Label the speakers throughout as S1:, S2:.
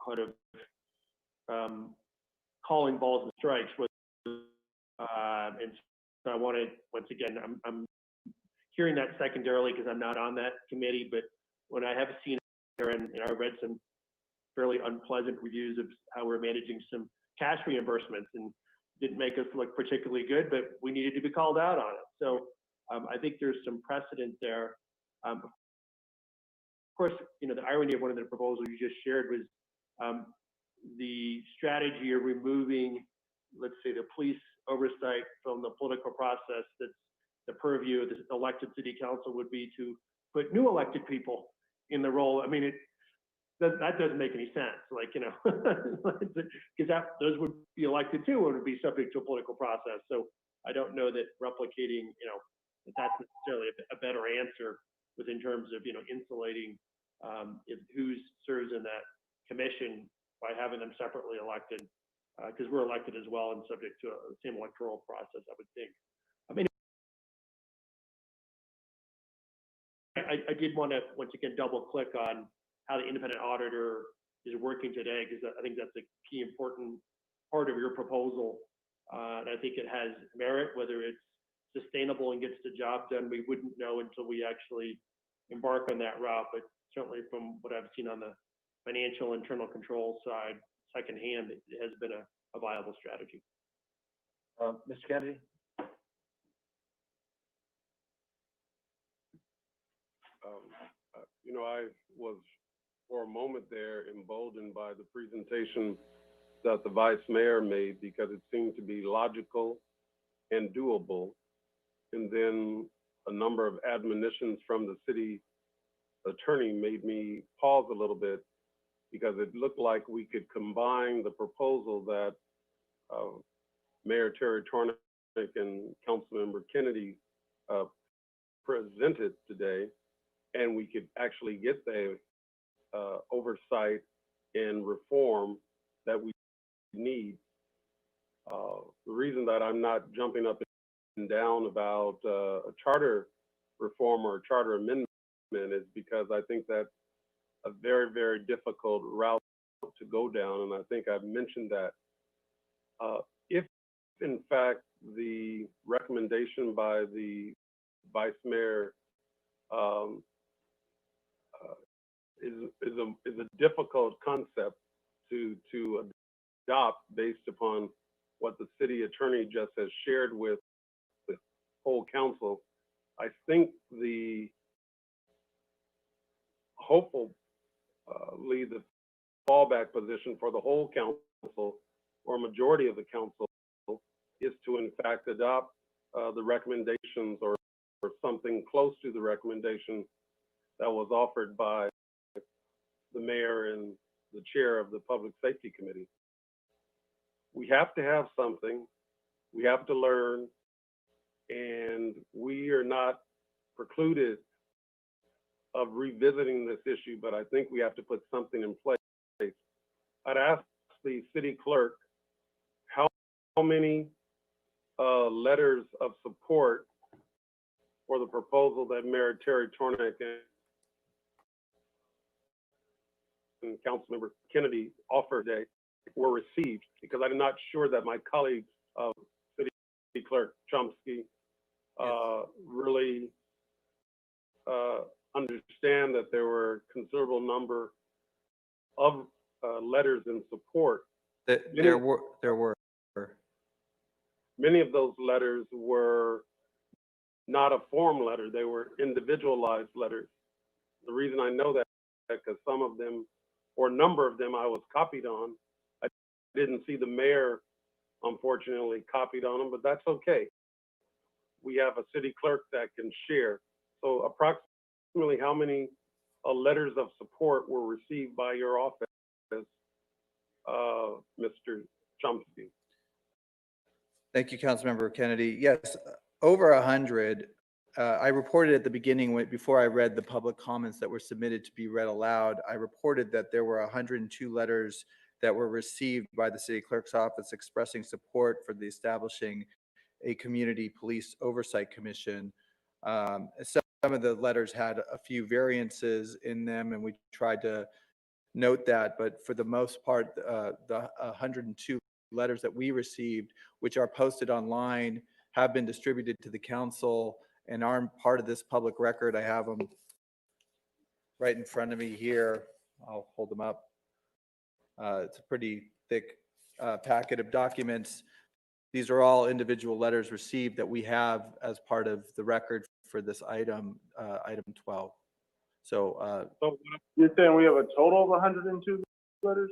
S1: kind of calling balls and strikes was, and so I wanted, once again, I'm hearing that secondarily because I'm not on that committee, but when I have seen it, and I read some fairly unpleasant reviews of how we're managing some cash reimbursements, and didn't make us look particularly good, but we needed to be called out on it. So I think there's some precedent there. Of course, the irony of one of the proposals you just shared was the strategy of removing, let's say, the police oversight from the political process. That's the purview of the elected city council would be to put new elected people in the role. I mean, that doesn't make any sense. Like, because those would be elected too, and would be subject to a political process. So I don't know that replicating, that's necessarily a better answer within terms of, insulating who serves in that commission by having them separately elected, because we're elected as well and subject to the same electoral process, I would think. I mean, I did want to, once again, double click on how the independent auditor is working today, because I think that's a key important part of your proposal. And I think it has merit. Whether it's sustainable and gets the job done, we wouldn't know until we actually embark on that route. But certainly from what I've seen on the financial internal control side, secondhand, it has been a viable strategy.
S2: Mr. Kennedy?
S3: I was for a moment there emboldened by the presentation that the vice mayor made, because it seemed to be logical and doable. And then a number of admonitions from the city attorney made me pause a little bit, because it looked like we could combine the proposal that Mayor Terry Tornick and Councilmember Kennedy presented today, and we could actually get the oversight and reform that we need. The reason that I'm not jumping up and down about a charter reform or a charter amendment is because I think that's a very, very difficult route to go down, and I think I've mentioned that. If, in fact, the recommendation by the vice mayor is a difficult concept to adopt based upon what the city attorney just has shared with the whole council, I think the hopefully the fallback position for the whole council or majority of the council is to in fact adopt the recommendations or something close to the recommendation that was offered by the mayor and the chair of the Public Safety Committee. We have to have something, we have to learn, and we are not precluded of revisiting this issue, but I think we have to put something in place. I'd ask the city clerk how many letters of support for the proposal that Mayor Terry Tornick and Councilmember Kennedy offered today were received, because I'm not sure that my colleagues of City Clerk Chomsky really understand that there were a considerable number of letters in support.
S2: There were.
S3: Many of those letters were not a form letter, they were individualized letters. The reason I know that is because some of them, or a number of them, I was copied on. I didn't see the mayor, unfortunately, copied on them, but that's okay. We have a city clerk that can share. So approximately how many letters of support were received by your office, Mr. Chomsky?
S2: Thank you, Councilmember Kennedy. Yes, over 100. I reported at the beginning, before I read the public comments that were submitted to be read aloud, I reported that there were 102 letters that were received by the city clerk's office expressing support for the establishing a community police oversight commission. Some of the letters had a few variances in them, and we tried to note that, but for the most part, the 102 letters that we received, which are posted online, have been distributed to the council and aren't part of this public record. I have them right in front of me here. I'll hold them up. It's a pretty thick packet of documents. These are all individual letters received that we have as part of the record for this item, item 12. So
S3: So
S4: You're saying we have a total of 102 letters?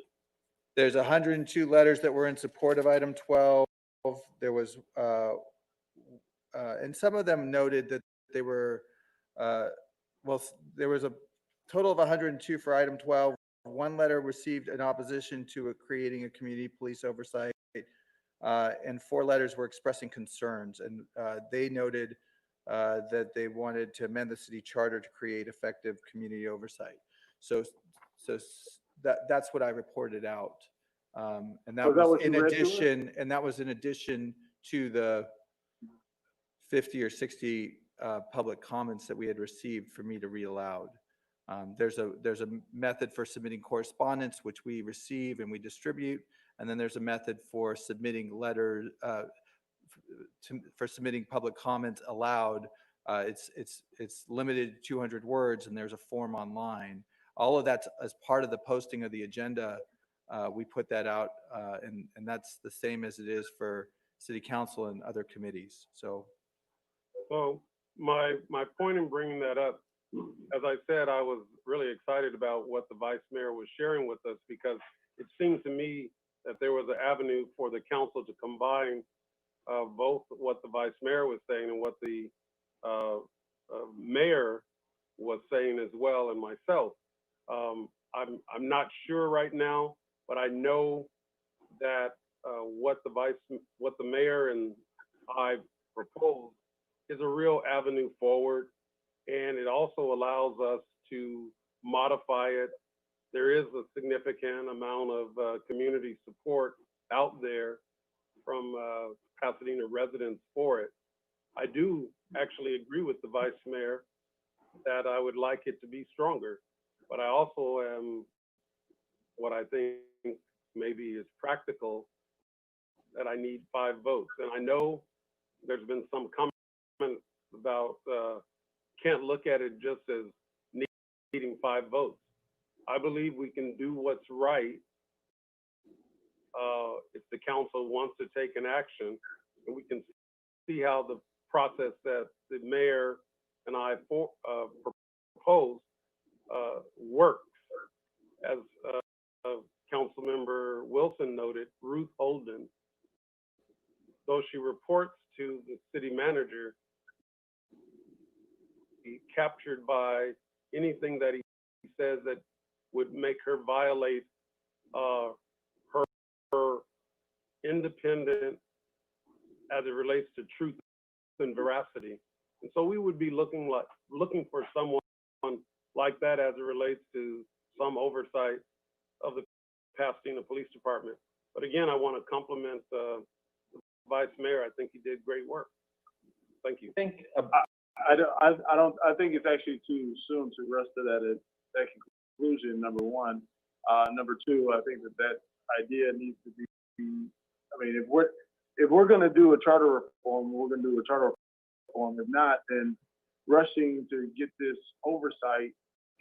S2: there's 102 letters that were in support of item 12. There was, and some of them noted that they were, well, there was a total of 102 for item 12. One letter received in opposition to creating a community police oversight, and 4 letters were expressing concerns. And they noted that they wanted to amend the city charter to create effective community oversight. So that's what I reported out. And that
S4: Was that
S2: was
S4: what you
S2: in
S4: read to us?
S2: addition, and that was in addition to the 50 or 60 public comments that we had received for me to read aloud. There's a method for submitting correspondence, which we receive and we distribute. And then there's a method for submitting letters, for submitting public comments aloud. It's limited to 200 words, and there's a form online. All of that's as part of the posting of the agenda. We put that out, and that's the same as it is for city council and other committees. So
S3: my point in bringing that up, as I said, I was really excited about what the vice mayor was sharing with us, because it seemed to me that there was an avenue for the council to combine both what the vice mayor was saying and what the mayor was saying as well, and myself. I'm not sure right now, but I know that what the mayor and I proposed is a real avenue forward, and it also allows us to modify it. There is a significant amount of community support out there from Pasadena residents for it. I do actually agree with the vice mayor that I would like it to be stronger, but I also am what I think maybe is practical, that I need 5 votes. And I know there's been some comment about can't look at it just as needing 5 votes. I believe we can do what's right if the council wants to take an action, and we can see how the process that the mayor and I propose works. As Councilmember Wilson noted, Ruth Holden, though she reports to the city manager, be captured by anything that he says that would make her violate her independent as it relates to truth and veracity. And so we would be looking for someone like that as it relates to some oversight of the Pasadena Police Department. But again, I want to compliment the Vice Mayor. I think he did great work. Thank you.
S4: I think it's actually too soon to rush to that conclusion, number one. Number two, I think that idea needs to be, I mean, if we're going to do a charter reform, we're going to do a charter reform. If not, then rushing to get this oversight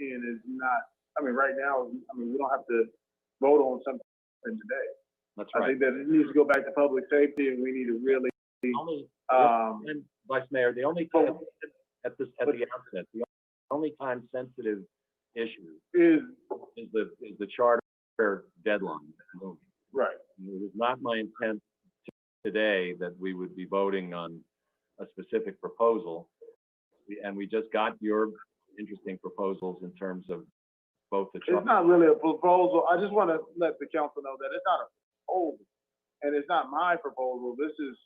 S4: in is not, I mean, right now, I mean, we don't have to vote on something today.
S5: That's right.
S4: I think that it needs to go back to public safety, and we need to really,
S5: And Vice Mayor, the only time at the outset, the only time sensitive issue
S4: is
S5: is the charter deadline.
S4: right.
S5: It was not my intent today that we would be voting on a specific proposal. And we just got your interesting proposals in terms of both the charter.
S4: It's not really a proposal. I just want to let the council know that it's not a proposal, and it's not my proposal. This is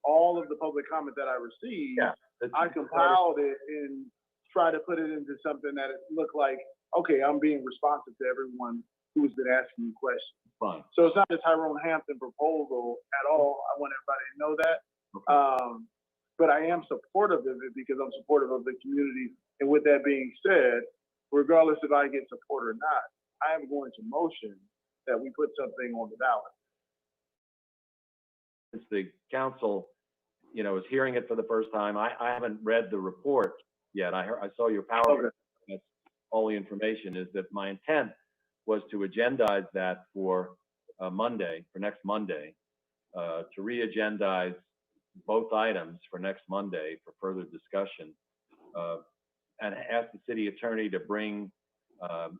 S4: all of the public comment that I received.
S5: Yeah,
S4: I compiled it and tried to put it into something that it looked like, okay, I'm being responsive to everyone who's been asking me questions.
S5: Fine.
S4: So it's not a Tyrone Hampton proposal at all. I want everybody to know that.
S5: Okay.
S4: But I am supportive of it because I'm supportive of the community. And with that being said, regardless if I get support or not, I am going to motion that we put something on the ballot.
S5: Since the council, is hearing it for the first time, I haven't read the report yet. I saw your PowerPoint.
S4: Okay.
S5: That's all the information. Is that my intent was to agendize that for Monday, for next Monday, to re-agendize both items for next Monday for further discussion, and ask the city attorney to bring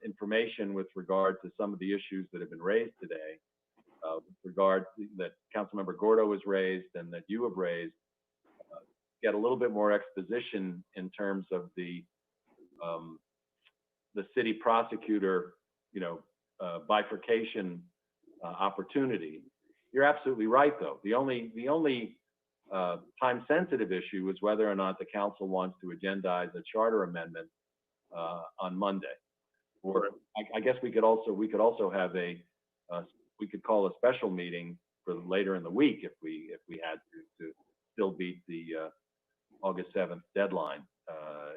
S5: information with regard to some of the issues that have been raised today, with regard that Councilmember Gordo has raised and that you have raised, get a little bit more exposition in terms of the city prosecutor, bifurcation opportunity. You're absolutely right, though. The only time-sensitive issue is whether or not the council wants to agendize a charter amendment on Monday. Or I guess we could also have we could call a special meeting for later in the week if we had to still beat the August 7th deadline,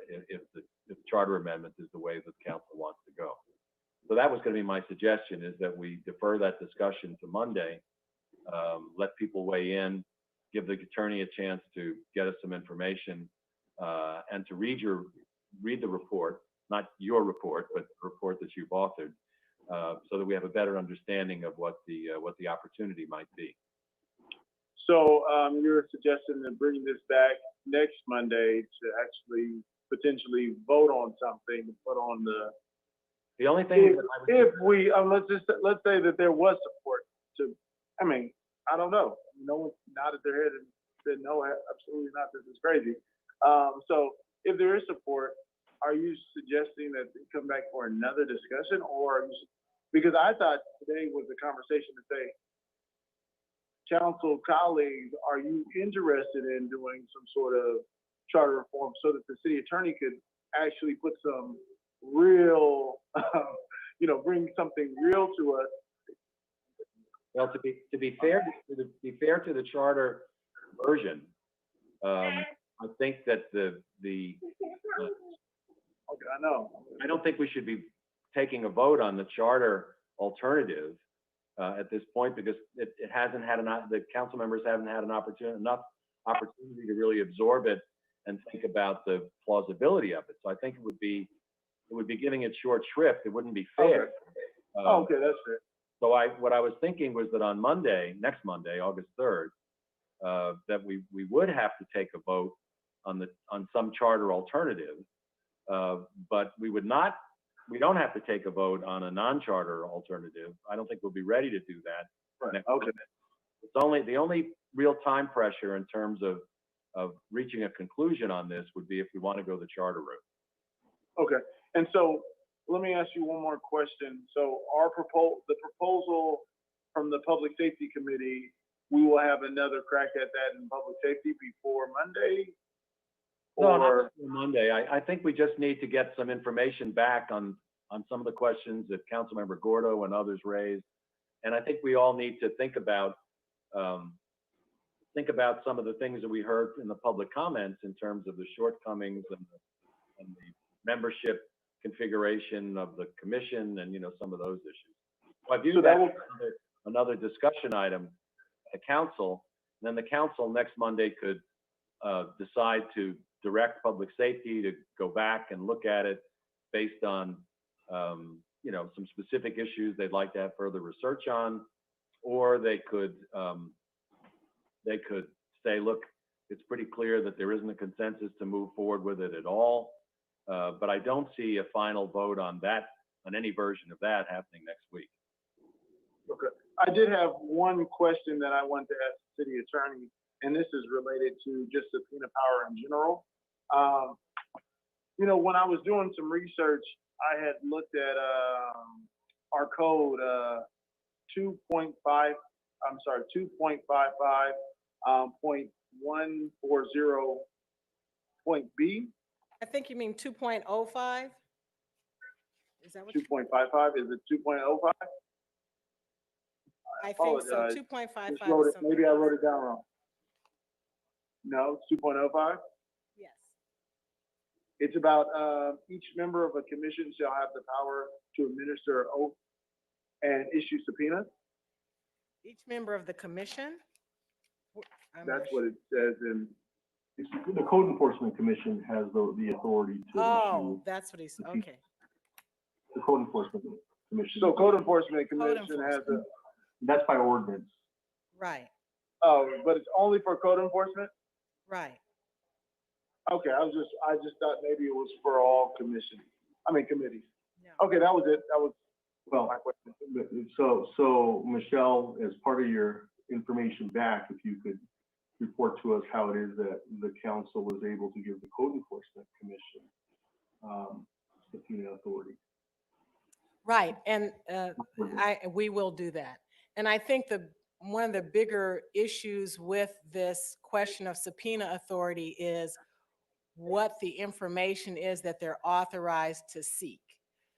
S5: if the charter amendment is the way that the council wants to go. So that was going to be my suggestion, is that we defer that discussion to Monday, let people weigh in, give the attorney a chance to get us some information, and to read the report, not your report, but the report that you've authored, so that we have a better understanding of what the opportunity might be.
S4: So, you're suggesting to bring this back next Monday to actually potentially vote on something, put on
S5: The only thing
S4: if we, let's say that there was support to, I don't know. No one nodded their head and said, no, absolutely not, this is crazy. So if there is support, are you suggesting that they come back for another discussion, or because I thought today was a conversation to say, council colleagues, are you interested in doing some sort of charter reform so that the city attorney could actually put some real, bring something real to us?
S5: Well, to be fair to the charter version, I think that
S4: Okay, I know.
S5: I don't think we should be taking a vote on the charter alternative at this point, because it hasn't had the council members haven't had enough opportunity to really absorb it and think about the plausibility of it. So I think it would be giving it short shrift. It wouldn't be fair.
S4: Okay, okay, that's fair.
S5: So what I was thinking was that on Monday, next Monday, August 3rd, that we would have to take a vote on some charter alternative, but we don't have to take a vote on a non-charter alternative. I don't think we'll be ready to do that.
S4: Right. Okay.
S5: It's the only real time pressure in terms of reaching a conclusion on this would be if we want to go the charter route.
S4: Okay, and so let me ask you one more question. So the proposal from the Public Safety Committee, we will have another crack at that in public safety before Monday?
S5: No, not before Monday. I think we just need to get some information back on some of the questions that Councilmember Gordo and others raised. And I think we all need to think about some of the things that we heard in the public comments in terms of the shortcomings and the membership configuration of the commission and, some of those issues. So I view that as another discussion item at council. And then the council next Monday could decide to direct public safety to go back and look at it based on, some specific issues they'd like to have further research on, or they could say, look, it's pretty clear that there isn't a consensus to move forward with it at all. But I don't see a final vote on any version of that happening next week.
S4: Okay. I did have one question that I wanted to ask the city attorney, and this is related to just subpoena power in general. When I was doing some research, I had looked at our code 2.55.140.B.
S6: I think you mean 2.05? Is that what?
S4: 2.55, is it 2.05?
S6: I think so,
S4: apologize.
S6: 2.55 is
S4: Maybe I
S6: something.
S4: wrote it down wrong. No, 2.05?
S6: Yes.
S4: It's about, each member of a commission shall have the power to administer an oath and issue subpoenas.
S6: Each member of the commission? I'm
S4: That's
S6: not
S4: what
S6: sure.
S4: it says in,
S7: The Code Enforcement Commission has the authority to
S6: Oh,
S7: issue,
S6: that's what he's,
S7: the pe-
S6: okay.
S7: the Code Enforcement Commission.
S4: so code enforcement
S6: Code
S4: commission has a,
S6: enforcement.
S7: That's by ordinance.
S6: Right,
S4: oh, but it's only for code enforcement?
S6: right.
S4: Okay, I just thought maybe it was for all commissions, committees.
S6: No.
S4: Okay, that was it, that was
S7: Well,
S4: my question.
S7: so Michelle, as part of your information back, if you could report to us how it is that the council was able to give the Code Enforcement Commission subpoena authority.
S6: Right, and we will do that. And I think one of the bigger issues with this question of subpoena authority is what the information is that they're authorized to seek.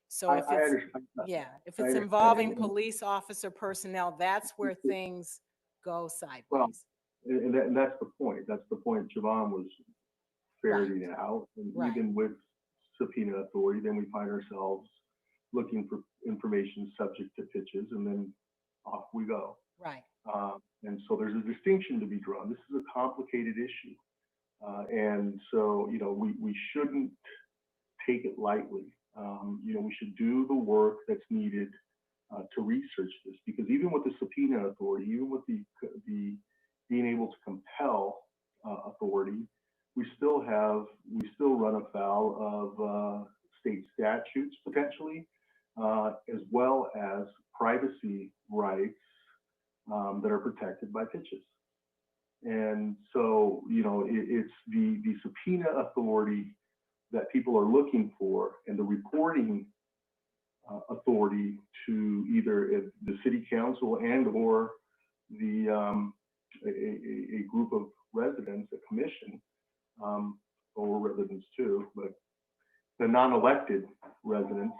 S6: So if
S7: I
S6: it's,
S7: understand.
S6: yeah, if
S7: I
S6: it's
S7: understand.
S6: involving police officer personnel, that's where things go sideways.
S7: And that's the point. That's the point Javon was ferreting out. And
S6: Right.
S7: even with subpoena authority, then we find ourselves looking for information subject to pitches, and then off we go.
S6: Right,
S7: And so there's a distinction to be drawn. This is a complicated issue. And so, we shouldn't take it lightly. We should do the work that's needed to research this, because even with the subpoena authority, even with the being able to compel authority, we still run afoul of state statutes potentially, as well as privacy rights that are protected by pitches. And so, it's the subpoena authority that people are looking for, and the reporting authority to either the city council and or a group of residents, a commission, or residents too, but the non-elected residents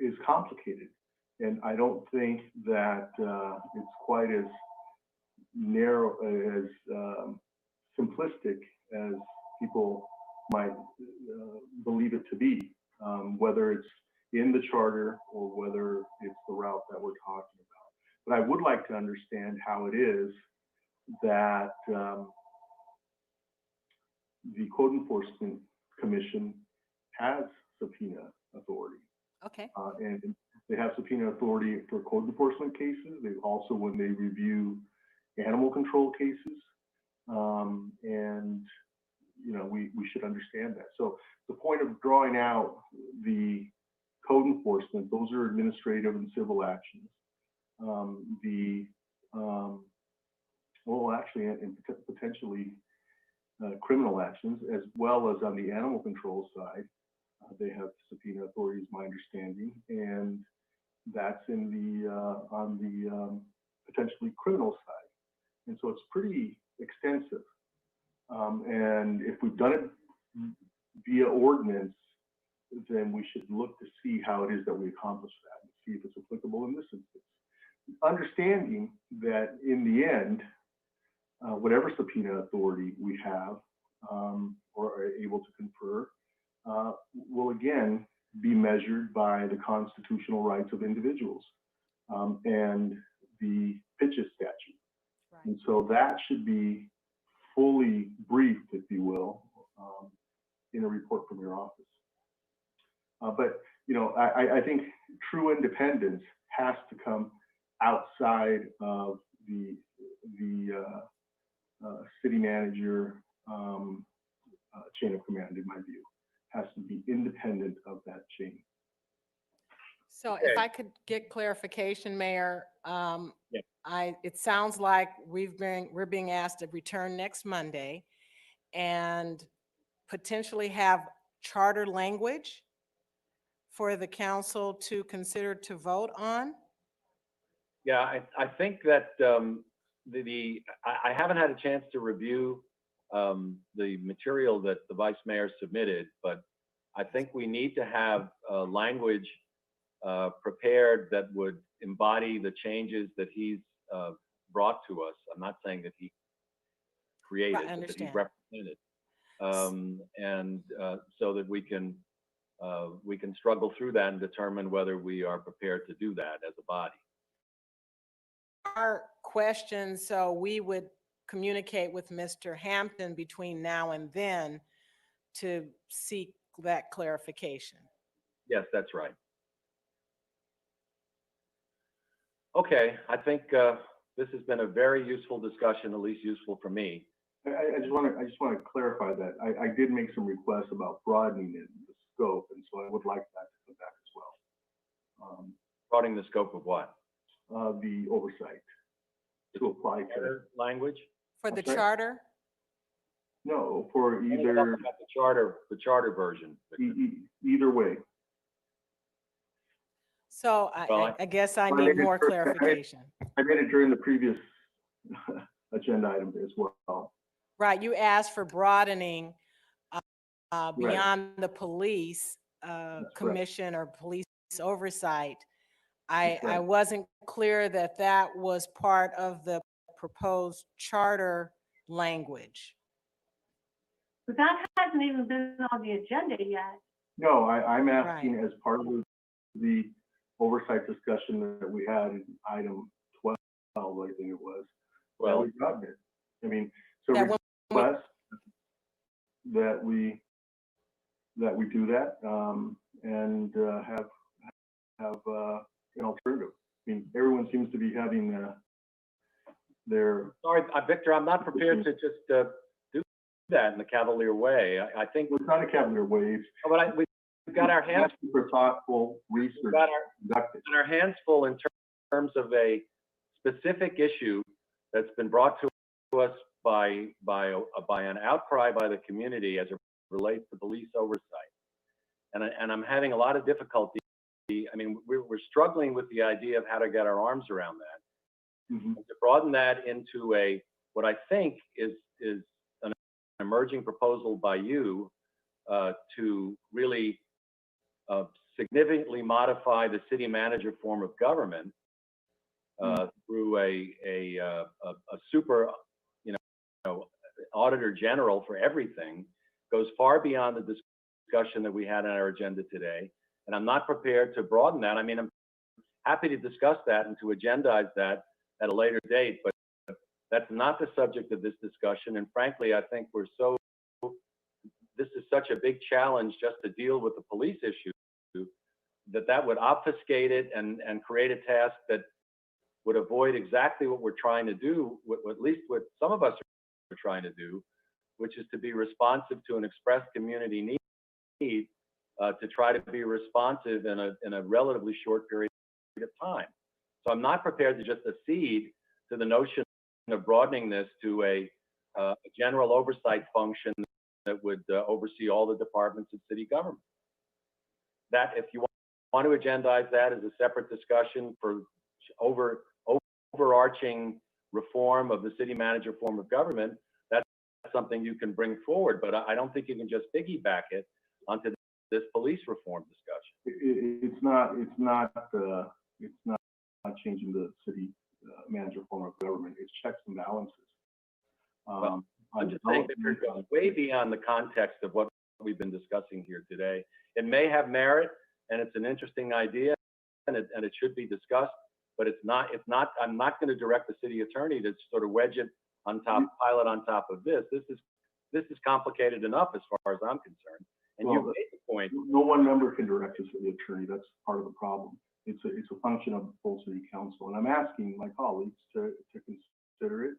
S7: is complicated. And I don't think that it's quite as narrow, as simplistic as people might believe it to be, whether it's in the charter or whether it's the route that we're talking about. But I would like to understand how it is that the Code Enforcement Commission has subpoena authority.
S6: okay.
S7: And they have subpoena authority for code enforcement cases. They also, when they review animal control cases, and we should understand that. So the point of drawing out the code enforcement, those are administrative and civil actions. And potentially criminal actions, as well as on the animal control side. They have subpoena authority, is my understanding, and that's on the potentially criminal side. And so it's pretty extensive. And if we've done it via ordinance, then we should look to see how it is that we accomplish that and see if it's applicable in this instance. Understanding that in the end, whatever subpoena authority we have or are able to confer will again be measured by the constitutional rights of individuals and the pitches statute.
S6: Right.
S7: And so that should be fully briefed, if you will, in a report from your office. But I think true independence has to come outside of the city manager chain of command, in my view. Has to be independent of that chain.
S6: So if I could get clarification, Mayor,
S5: Yeah.
S6: It sounds like we're being asked to return next Monday and potentially have charter language for the council to consider to vote on?
S5: Yeah, I think that I haven't had a chance to review the material that the vice mayor submitted, but I think we need to have language prepared that would embody the changes that he's brought to us. I'm not saying that he created,
S6: Right, I
S5: but that he
S6: understand.
S5: represented. So that we can struggle through that and determine whether we are prepared to do that as a body.
S6: Our questions, so we would communicate with Mr. Hampton between now and then to seek that clarification.
S5: Yes, that's right. Okay, I think this has been a very useful discussion, at least useful for me.
S7: I just want to clarify that. I did make some requests about broadening it, the scope, and so I would like that to come back as well.
S5: Broadening the scope of what?
S7: The oversight to apply to,
S5: Language?
S6: For the
S7: I'm sorry?
S6: charter?
S7: no, for
S5: We're talking
S7: either,
S5: about the charter version.
S7: either way.
S6: So
S5: Well,
S6: I guess I
S7: I
S6: need
S7: made it
S6: more
S7: for-
S6: clarification.
S7: I made it during the previous agenda item as well.
S6: Right, you asked for broadening beyond the police
S7: correct.
S6: commission or police oversight.
S7: That's
S6: I
S7: right.
S6: wasn't clear that that was part of the proposed charter language.
S8: But that hasn't even been on the agenda yet.
S7: No, I'm asking as part of the oversight discussion that we had in item 12, I think it was.
S5: Well,
S7: we got it. I mean, so
S6: That when we-
S7: request that we do that, and have an alternative. I mean, everyone seems to be having their,
S5: sorry, Victor, I'm not prepared to just do that in a cavalier way. I think,
S7: well, it's not a cavalier way. It's
S5: but we've got our hands,
S7: asking for thoughtful
S5: we've
S7: research
S5: got
S7: conducted.
S5: our hands full in terms of a specific issue that's been brought to us by an outcry by the community as it relates to police oversight. And I'm having a lot of difficulty. I mean, we're struggling with the idea of how to get our arms around that.
S7: Mhm.
S5: To broaden that into what I think is an emerging proposal by you to really significantly modify the city manager form of government through a super, auditor general for everything, goes far beyond the discussion that we had on our agenda today. And I'm not prepared to broaden that. I mean, I'm happy to discuss that and to agendize that at a later date, but that's not the subject of this discussion. And frankly, I think this is such a big challenge just to deal with the police issue that would obfuscate it and create a task that would avoid exactly what we're trying to do, at least what some of us are trying to do, which is to be responsive to an expressed community need to try to be responsive in a relatively short period of time. So I'm not prepared to just accede to the notion of broadening this to a general oversight function that would oversee all the departments of city government. That, if you want to agendize that as a separate discussion for overarching reform of the city manager form of government, that's something you can bring forward. But I don't think you can just piggyback it onto this police reform discussion.
S7: It's not changing the city manager form of government. It's checks and balances.
S5: I'm just saying that it goes way beyond the context of what we've been discussing here today. It may have merit, and it's an interesting idea, and it should be discussed, but it's not, I'm not going to direct the city attorney to sort of wedge it on top, pile it on top of this. This is complicated enough as far as I'm concerned. And you made the point.
S7: No one member can direct the city attorney. That's part of the problem. It's a function of the full city council. And I'm asking my colleagues to consider it.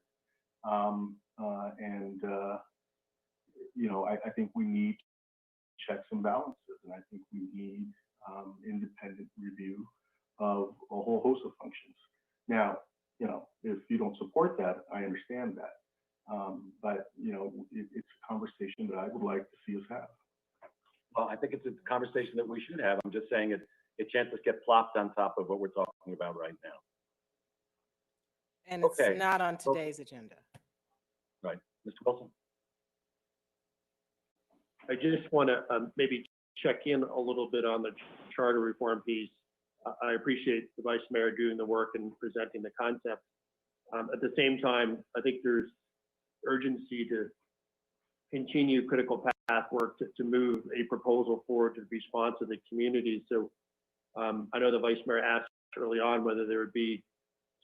S7: I think we need checks and balances, and I think we need independent review of a whole host of functions. Now, if you don't support that, I understand that. But it's a conversation that I would like to see us have.
S5: Well, I think it's a conversation that we should have. I'm just saying it can't just get plopped on top of what we're talking about right now.
S6: And it's
S5: Okay.
S6: not on today's agenda.
S5: Right. Mr. Wilson?
S1: I just want to maybe check in a little bit on the charter reform piece. I appreciate the Vice Mayor doing the work and presenting the concept. At the same time, I think there's urgency to continue critical path work to move a proposal forward to the response of the community. So I know the Vice Mayor asked early on whether there would be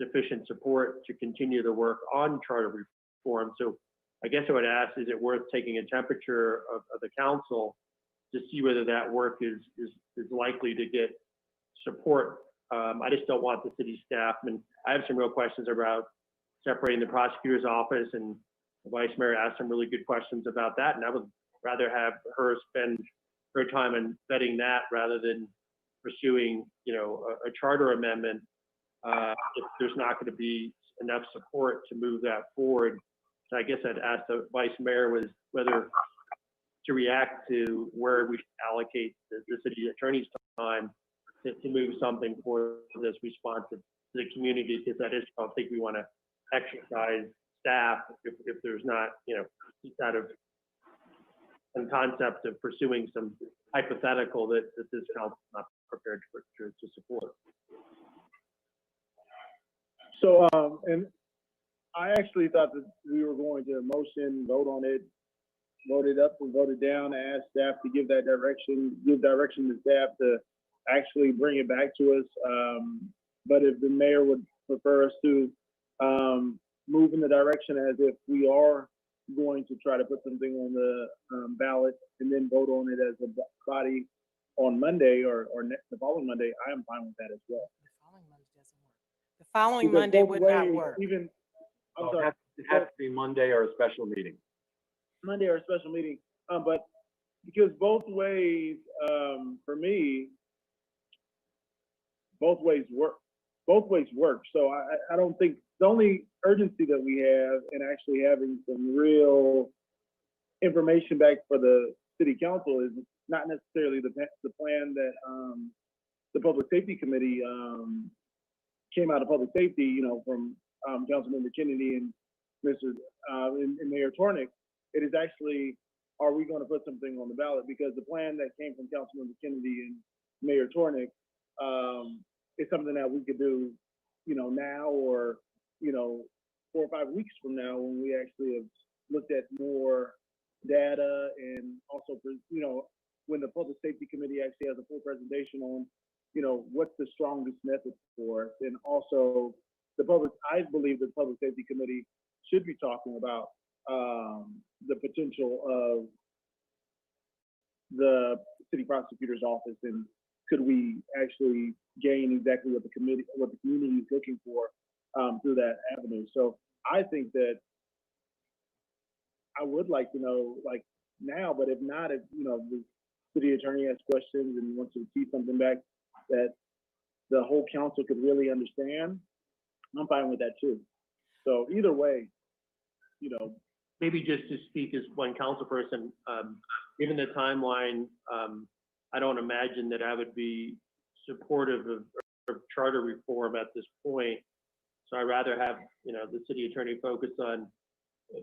S1: sufficient support to continue the work on charter reform. So I guess I would ask, is it worth taking a temperature of the council to see whether that work is likely to get support? I just don't want the city staff, and I have some real questions about separating the prosecutor's office, and the Vice Mayor asked some really good questions about that, and I would rather have her spend her time in vetting that rather than pursuing, you know, a charter amendment if there's not going to be enough support to move that forward. So I guess I'd ask the Vice Mayor was whether to react to where we should allocate the city attorney's time to move something for this response to the community, because that is, I don't think we want to exercise staff if there's not, you know, out of some concept of pursuing some hypothetical that this council is not prepared to support.
S4: So, and I actually thought that we were going to motion, vote on it, vote it up or vote it down, ask staff to give that direction, give direction to staff to actually bring it back to us. But if the mayor would prefer us to move in the direction as if we are going to try to put something on the ballot and then vote on it as a body on Monday or the following Monday, I am fine with that as well.
S6: The following
S4: Because
S6: Monday
S4: both
S6: would not
S4: ways,
S6: work.
S4: Even, I'm
S5: Well,
S4: sorry,
S5: it has to be Monday or a special meeting.
S4: Monday or a special meeting, but because both ways, for me, both ways work. Both ways work. So I don't think the only urgency that we have in actually having some real information back for the city council is not necessarily the plan that the Public Safety Committee came out of Public Safety, you know, from Councilmember Kennedy and and Mayor Tornick. It is actually, are we going to put something on the ballot? Because the plan that came from Councilmember Kennedy and Mayor Tornick is something that we could do, you know, now or, you know, 4 or 5 weeks from now when we actually have looked at more data and also, you know, when the Public Safety Committee actually has a full presentation on, you know, what's the strongest method for it. And also I believe the Public Safety Committee should be talking about the potential of the city prosecutor's office and could we actually gain exactly what the community is looking for through that avenue. So I think that I would like to know like now, but if not, if you know the city attorney has questions and wants to see something back that the whole council could really understand, I'm fine with that too. So either way, you know.
S1: Maybe just to speak as one council person, given the timeline, I don't imagine that I would be supportive of charter reform at this point. So I'd rather have, you know, the city attorney focus on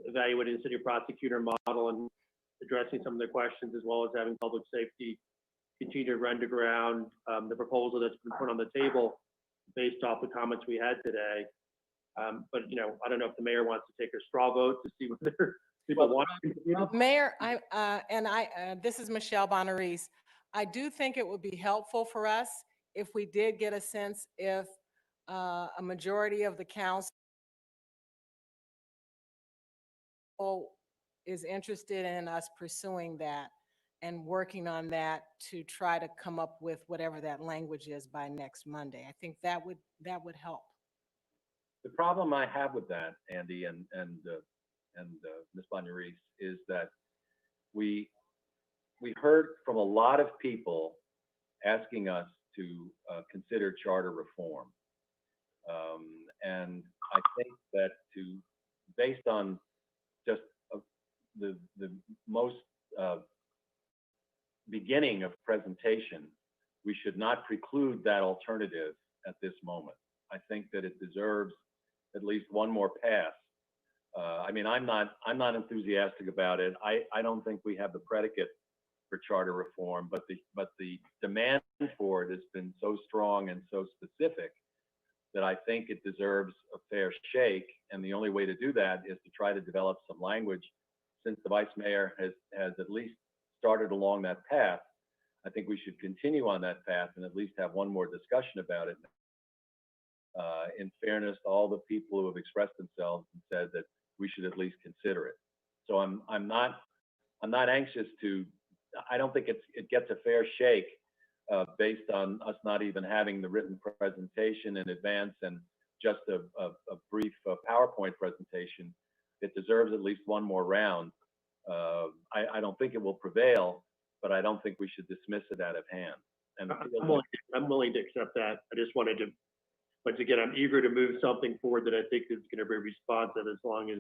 S1: evaluating the city prosecutor model and addressing some of the questions, as well as having public safety continue to run to ground the proposal that's been put on the table based off the comments we had today. But, you know, I don't know if the mayor wants to take a straw vote to see whether people want to continue.
S6: Mayor, this is Michelle Bonaris. I do think it would be helpful for us if we did get a sense if a majority of the council is interested in us pursuing that and working on that to try to come up with whatever that language is by next Monday. I think that would help.
S5: The problem I have with that, Andy and Ms. Bonaris, is that we heard from a lot of people asking us to consider charter reform. And I think that based on just the most beginning of presentation, we should not preclude that alternative at this moment. I think that it deserves at least one more pass. I mean, I'm not enthusiastic about it. I don't think we have the predicate for charter reform, but the demand for it has been so strong and so specific that I think it deserves a fair shake. And the only way to do that is to try to develop some language since the vice mayor has at least started along that path, I think we should continue on that path and at least have one more discussion about it. In fairness to all the people who have expressed themselves and said that we should at least consider it. So I'm not anxious to. I don't think it gets a fair shake based on us not even having the written presentation in advance and just a brief PowerPoint presentation. It deserves at least one more round. I don't think it will prevail, but I don't think we should dismiss it out of hand. And
S1: I'm willing to accept that. I just wanted to, once again, I'm eager to move something forward that I think is going to be responsive, as long as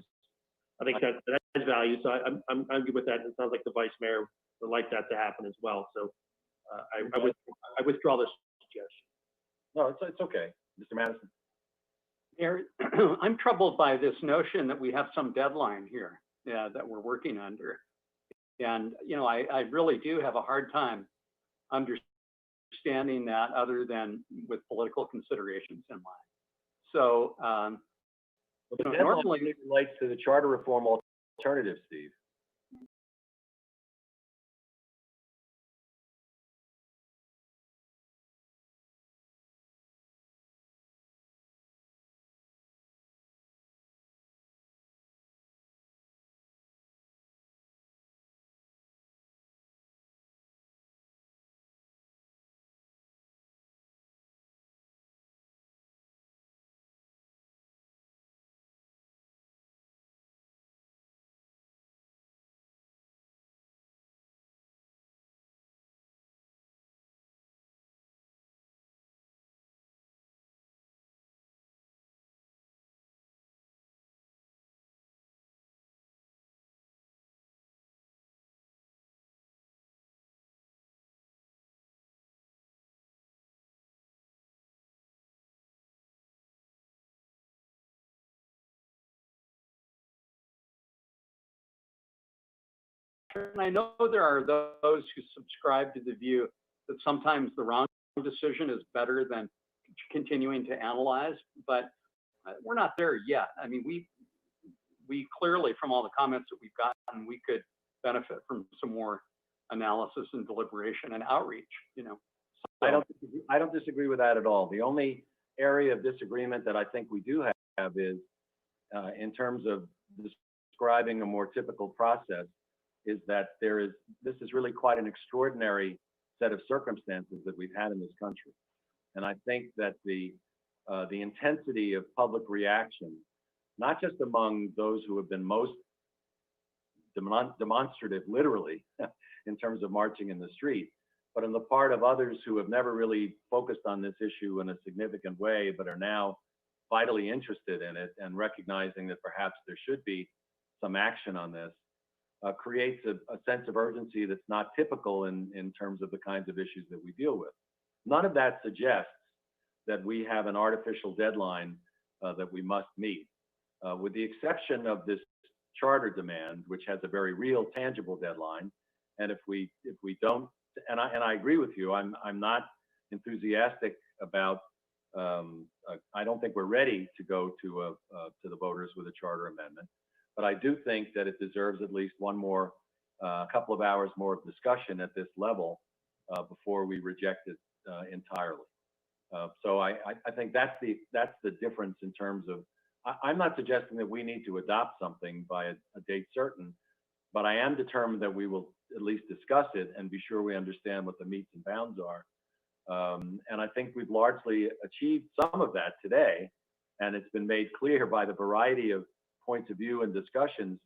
S1: I think that has value. So I'm good with that. It sounds like the vice mayor would like that to happen as well. So I withdraw this suggestion.
S5: no, it's okay, Mr. Madison.
S9: Mayor, I'm troubled by this notion that we have some deadline here, that we're working under. And, you know, I really do have a hard time understanding that other than with political considerations in mind. So,
S5: Well, the
S9: you know,
S5: deadline
S9: normally,
S5: relates to the charter reform alternative, Steve.
S9: and I know there are those who subscribe to the view that sometimes the wrong decision is better than continuing to analyze, but we're not there yet. I mean, we clearly, from all the comments that we've gotten, we could benefit from some more analysis and deliberation and outreach, you know. So,
S5: I don't disagree with that at all. The only area of disagreement that I think we do have is in terms of describing a more typical process, is that this is really quite an extraordinary set of circumstances that we've had in this country. And I think that the intensity of public reaction, not just among those who have been most demonstrative, literally, in terms of marching in the street, but on the part of others who have never really focused on this issue in a significant way, but are now vitally interested in it and recognizing that perhaps there should be some action on this, creates a sense of urgency that's not typical in terms of the kinds of issues that we deal with. None of that suggests that we have an artificial deadline that we must meet, with the exception of this charter demand, which has a very real, tangible deadline. And if we don't, and I agree with you, I'm not enthusiastic about. I don't think we're ready to go to the voters with a charter amendment, but I do think that it deserves at least one more, couple of hours more of discussion at this level before we reject it entirely. So I think that's the difference in terms of. I'm not suggesting that we need to adopt something by a date certain, but I am determined that we will at least discuss it and be sure we understand what the metes and bounds are. And I think we've largely achieved some of that today, and it's been made clear by the variety of points of view and discussions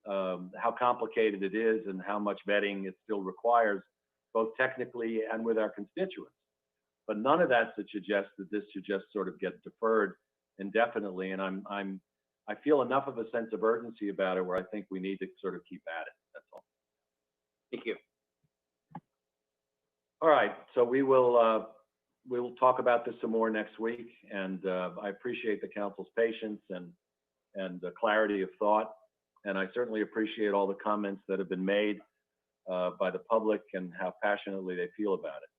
S5: how complicated it is and how much vetting it still requires, both technically and with our constituents. But none of that should suggest that this should just sort of get deferred indefinitely. And I feel enough of a sense of urgency about it where I think we need to sort of keep at it. That's all.
S9: thank you.
S5: All right, so we'll talk about this some more next week, and I appreciate the council's patience and the clarity of thought, and I certainly appreciate all the comments that have been made by the public and how passionately they feel about it.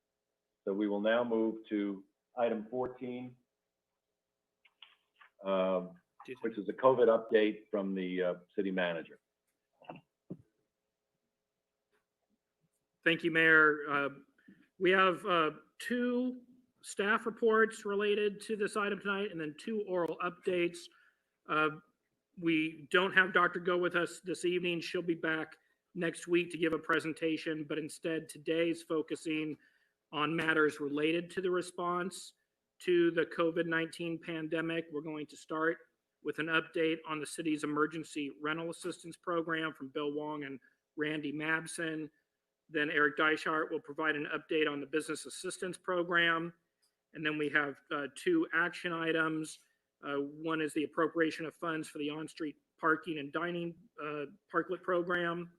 S5: So we will now move to item 14, which is a COVID update from the city manager.
S10: Thank you, Mayor. We have two staff reports related to this item tonight, and then two oral updates. We don't have Dr. Go with us this evening. She'll be back next week to give a presentation, but instead today's focusing on matters related to the response to the COVID-19 pandemic. We're going to start with an update on the city's emergency rental assistance program from Bill Wong and Randy Mabson. Then Eric Deichart will provide an update on the business assistance program. And then we have two action items. One is the appropriation of funds for the on-street parking and dining parklet program.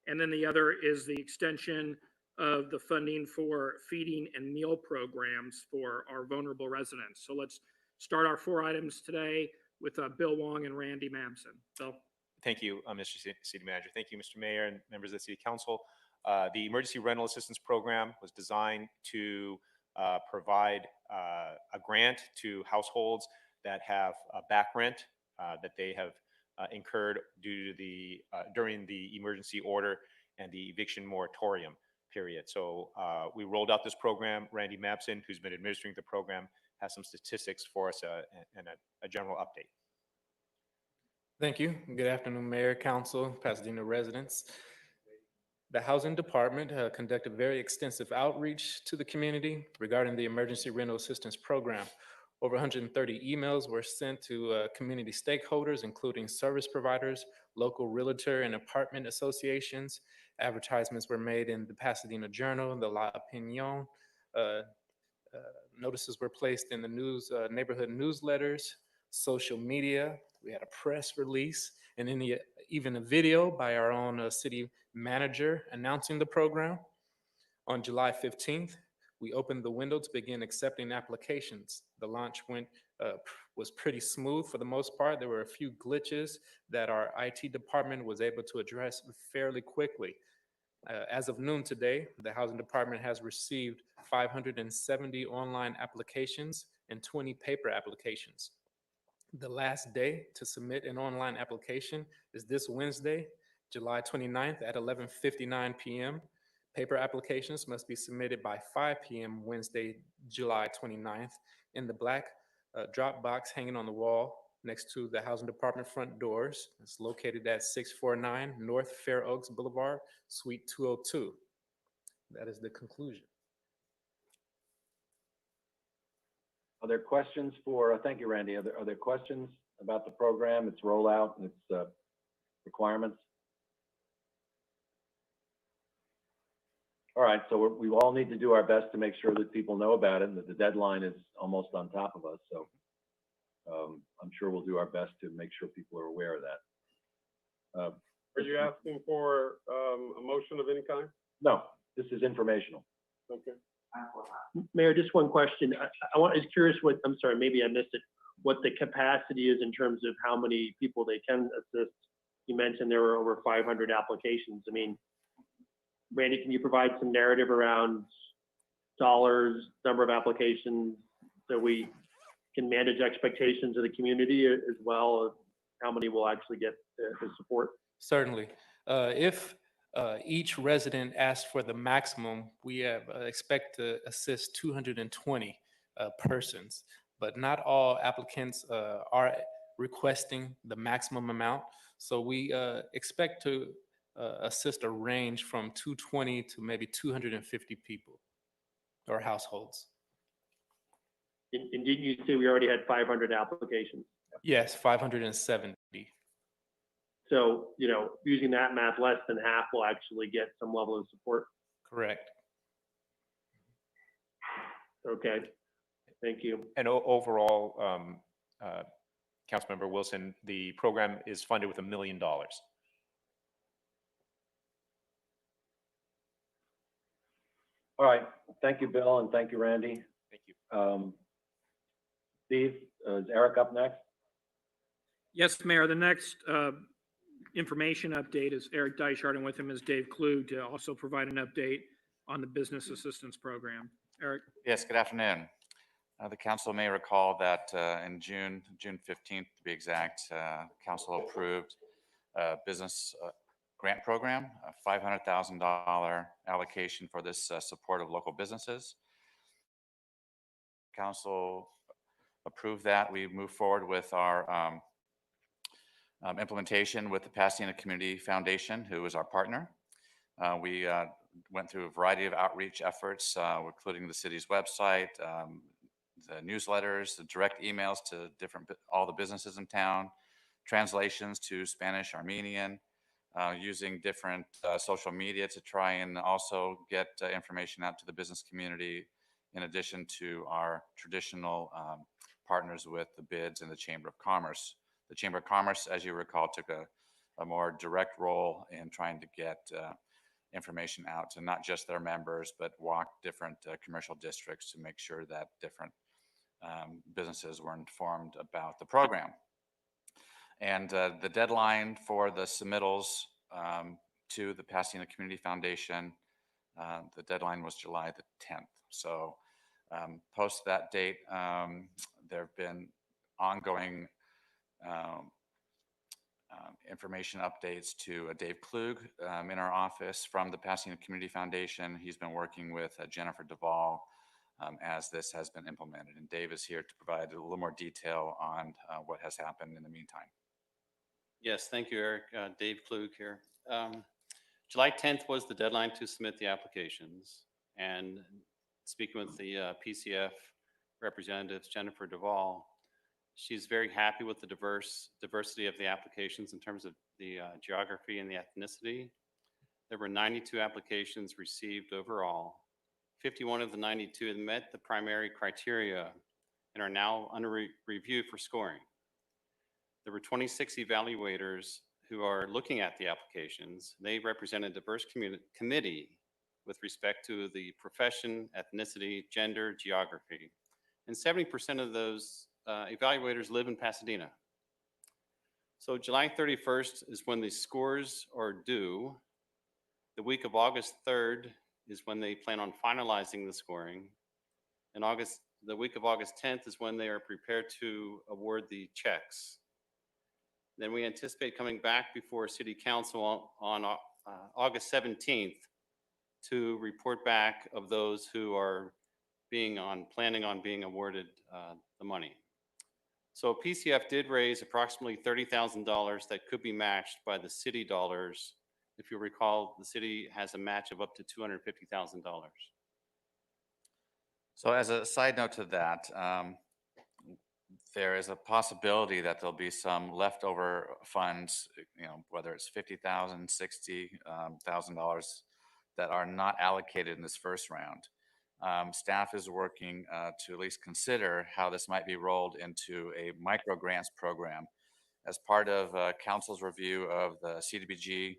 S10: And then the other is the extension of the funding for feeding and meal programs for our vulnerable residents. So let's start our four items today with Bill Wong and Randy Mabson. Bill.
S11: Thank you, Mr. City Manager. Thank you, Mr. Mayor and members of the City Council. The Emergency Rental Assistance Program was designed to provide a grant to households that have back rent that they have incurred due to during the emergency order and the eviction moratorium period. So we rolled out this program. Randy Mabson, who's been administering the program, has some statistics for us and a general update.
S12: Thank you. Good afternoon, Mayor, Council, Pasadena residents. The Housing Department conducted very extensive outreach to the community regarding the Emergency Rental Assistance Program. Over 130 emails were sent to community stakeholders, including service providers, local realtor and apartment associations. Advertisements were made in the Pasadena Journal, the La Opinion. Notices were placed in the neighborhood newsletters, social media. We had a press release, and even a video by our own city manager announcing the program. On July 15th, we opened the window to begin accepting applications. The launch was pretty smooth for the most part. There were a few glitches that our IT department was able to address fairly quickly. As of noon today, the Housing Department has received 570 online applications and 20 paper applications. The last day to submit an online application is this Wednesday, July 29th at 11:59 p.m. Paper applications must be submitted by 5 p.m. Wednesday, July 29th in the black drop box hanging on the wall next to the Housing Department front doors. It's located at 649 North Fair Oaks Boulevard, Suite 202. That is the conclusion.
S5: Are there questions for, thank you, Randy. Are there questions about the program, its rollout, and its requirements? All right, so we all need to do our best to make sure that people know about it and that the deadline is almost on top of us. So I'm sure we'll do our best to make sure people are aware of that.
S3: Are you asking for a motion of any kind?
S5: No, this is informational.
S3: Okay.
S1: Mayor, just one question. I was curious I'm sorry, maybe I missed it, what the capacity is in terms of how many people they can assist. You mentioned there were over 500 applications. I mean, Randy, can you provide some narrative around dollars, number of applications, so we can manage expectations of the community as well as how many will actually get the support?
S12: Certainly. If each resident asks for the maximum, we expect to assist 220 persons, but not all applicants are requesting the maximum amount. So we expect to assist a range from 220 to maybe 250 people or households.
S1: And didn't you say we already had 500 applications?
S12: Yes, 570.
S1: So, using that math, less than half will actually get some level of support.
S12: Correct.
S1: Okay, thank you.
S11: And overall, Councilmember Wilson, the program is funded with $1 million.
S5: All right, thank you, Bill, and thank you, Randy.
S11: Thank you.
S5: Steve, is Eric up next?
S10: Yes, Mayor. The next information update is Eric Deichart, and with him is Dave Klug to also provide an update on the business assistance program. Eric?
S13: Yes, good afternoon. The council may recall that in June 15th to be exact, council approved business grant program, a $500,000 allocation for this support of local businesses. Council approved that. We move forward with our implementation with the Pasadena Community Foundation, who is our partner. We went through a variety of outreach efforts, including the city's website, the newsletters, the direct emails to all the businesses in town, translations to Spanish, Armenian, using different social media to try and also get information out to the business community, in addition to our traditional partners with the BIDS and the Chamber of Commerce. The Chamber of Commerce, as you recall, took a more direct role in trying to get information out to not just their members, but walk different commercial districts to make sure that different businesses were informed about the program. And the deadline for the submittals to the Pasadena Community Foundation, the deadline was July the 10th. So post that date, there have been ongoing information updates to Dave Klug in our office from the Pasadena Community Foundation. He's been working with Jennifer Duvall as this has been implemented. And Dave is here to provide a little more detail on what has happened in the meantime.
S14: Yes, thank you, Eric. Dave Klug here. July 10th was the deadline to submit the applications. And speaking with the PCF representatives, Jennifer Duvall, she's very happy with the diversity of the applications in terms of the geography and the ethnicity. There were 92 applications received overall. 51 of the 92 had met the primary criteria and are now under review for scoring. There were 26 evaluators who are looking at the applications. They represent a diverse committee with respect to the profession, ethnicity, gender, geography. And 70% of those evaluators live in Pasadena. So July 31st is when the scores are due. The week of August 3rd is when they plan on finalizing the scoring. And the week of August 10th is when they are prepared to award the checks. Then we anticipate coming back before City Council on August 17th to report back of those who are planning on being awarded the money. So PCF did raise approximately $30,000 that could be matched by the city dollars. If you recall, the city has a match of up to $250,000.
S13: So as a side note to that, there is a possibility that there'll be some leftover funds, whether it's $50,000, $60,000 that are not allocated in this first round. Staff is working to at least consider how this might be rolled into a micro grants program. As part of Council's review of the CDBG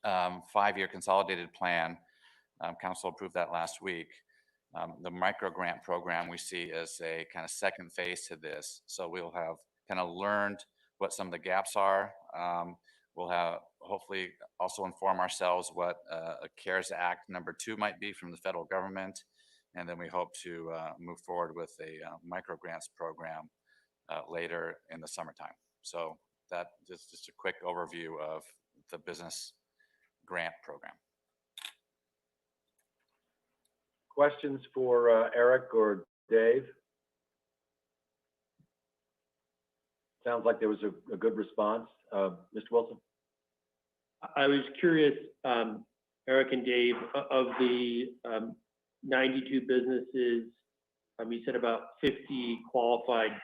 S13: 5-year consolidated plan, Council approved that last week. The micro grant program we see as a kind of second phase to this. So we'll have kind of learned what some of the gaps are. We'll have hopefully also inform ourselves what a CARES Act #2 might be from the federal government. And then we hope to move forward with a micro grants program later in the summertime. So that is just a quick overview of the business grant program.
S5: Questions for Eric or Dave? Sounds like there was a good response. Mr. Wilson?
S1: I was curious, Eric and Dave, of the 92 businesses, you said about 50 qualified.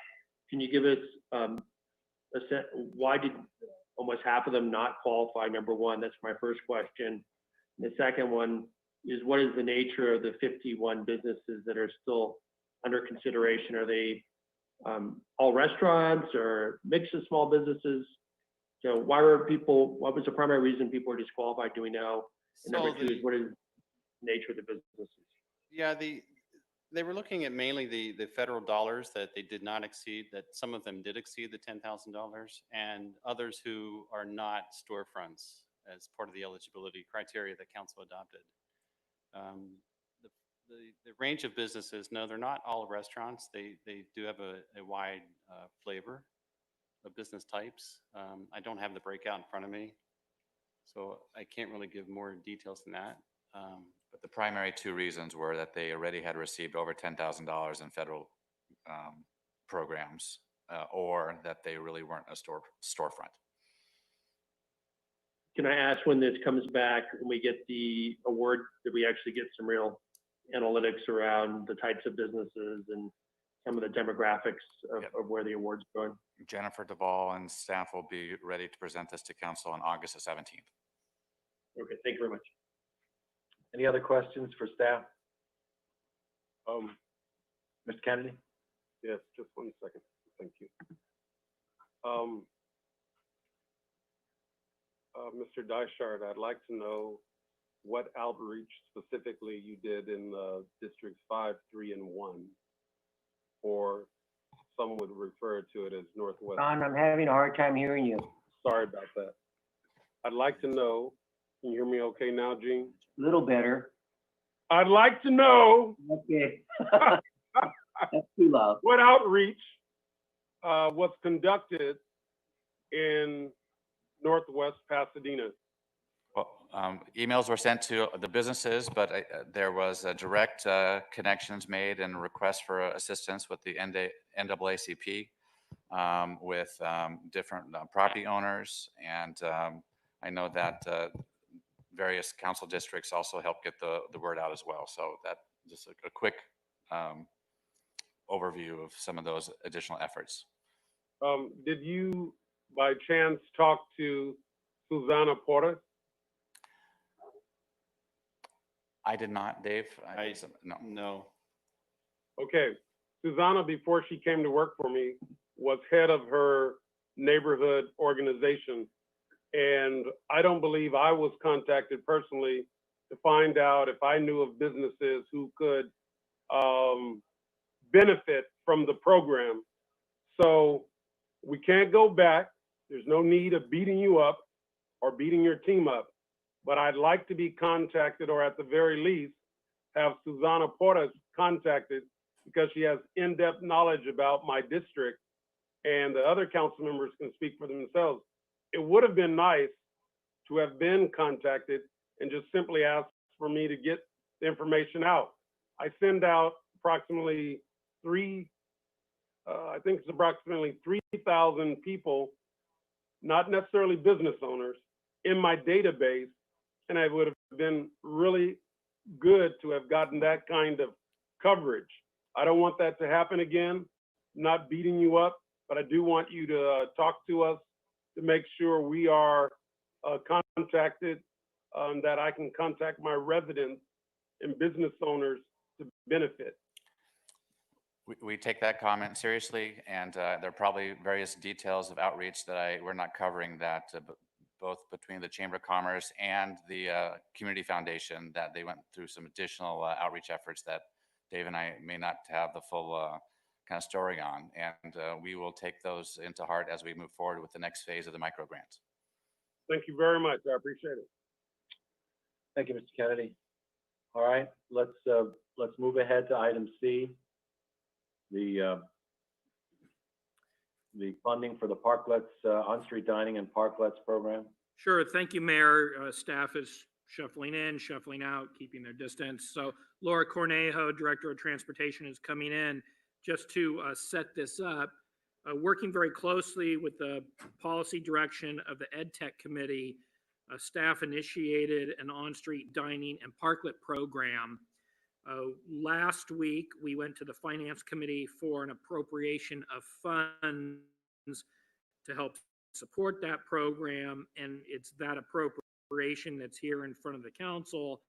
S1: Can you give us a sense, why did almost half of them not qualify? Number one, that's my first question. And the second one is, what is the nature of the 51 businesses that are still under consideration? Are they all restaurants or mix of small businesses? So what was the primary reason people were disqualified? Do we know? And number two is, what is the nature of the businesses?
S14: Yeah, they were looking at mainly the federal dollars that they did not exceed, that some of them did exceed the $10,000, and others who are not storefronts as part of the eligibility criteria that council adopted. The range of businesses, no, they're not all restaurants. They do have a wide flavor of business types. I don't have the breakout in front of me. So I can't really give more details than that.
S13: But the primary two reasons were that they already had received over $10,000 in federal programs, or that they really weren't a storefront.
S1: Can I ask when this comes back, when we get the award, that we actually get some real analytics around the types of businesses and some of the demographics of where the award's going?
S13: Jennifer Duvall and staff will be ready to present this to council on August the 17th.
S1: Okay, thank you very much.
S5: Any other questions for staff? Mr. Kennedy?
S3: Yes, just 1 second. Thank you. Mr. Dysart, I'd like to know what outreach specifically you did in districts 5, 3, and 1, or some would refer to it as Northwest.
S15: Don, I'm having a hard time hearing you.
S3: Sorry about that. I'd like to know, can you hear me okay now, Gene?
S15: Little better.
S3: I'd like to know
S15: Okay. That's too loud.
S3: what outreach was conducted in Northwest Pasadena.
S13: Well, emails were sent to the businesses, but there was direct connections made and requests for assistance with the NAACP, with different property owners. And I know that various council districts also help get the word out as well. So that just a quick overview of some of those additional efforts.
S3: Did you, by chance, talk to Susana Porras?
S13: I did not, Dave. No.
S14: No.
S3: Okay, Susana, before she came to work for me, was head of her neighborhood organization. And I don't believe I was contacted personally to find out if I knew of businesses who could benefit from the program. So we can't go back. There's no need of beating you up or beating your team up. But I'd like to be contacted, or at the very least, have Susana Porras contacted, because she has in-depth knowledge about my district, and the other council members can speak for themselves. It would have been nice to have been contacted and just simply asked for me to get the information out. I send out approximately I think it's approximately 3,000 people, not necessarily business owners, in my database, and it would have been really good to have gotten that kind of coverage. I don't want that to happen again, not beating you up, but I do want you to talk to us to make sure we are contacted, that I can contact my residents and business owners to benefit.
S13: We take that comment seriously, and there are probably various details of outreach that we're not covering that both between the Chamber of Commerce and the Community Foundation, that they went through some additional outreach efforts that Dave and I may not have the full kind of story on. And we will take those into heart as we move forward with the next phase of the micro grants.
S3: Thank you very much. I appreciate it.
S5: Thank you, Mr. Kennedy. All right, let's move ahead to item C. The funding for the parklets, on-street dining and parklets program.
S10: Sure. Thank you, Mayor. Staff is shuffling in, shuffling out, keeping their distance. So Laura Cornejo, Director of Transportation, is coming in just to set this up. Working very closely with the policy direction of the Ed Tech Committee, staff initiated an on-street dining and parklet program. Last week, we went to the Finance Committee for an appropriation of funds to help support that program, and it's that appropriation that's here in front of the council,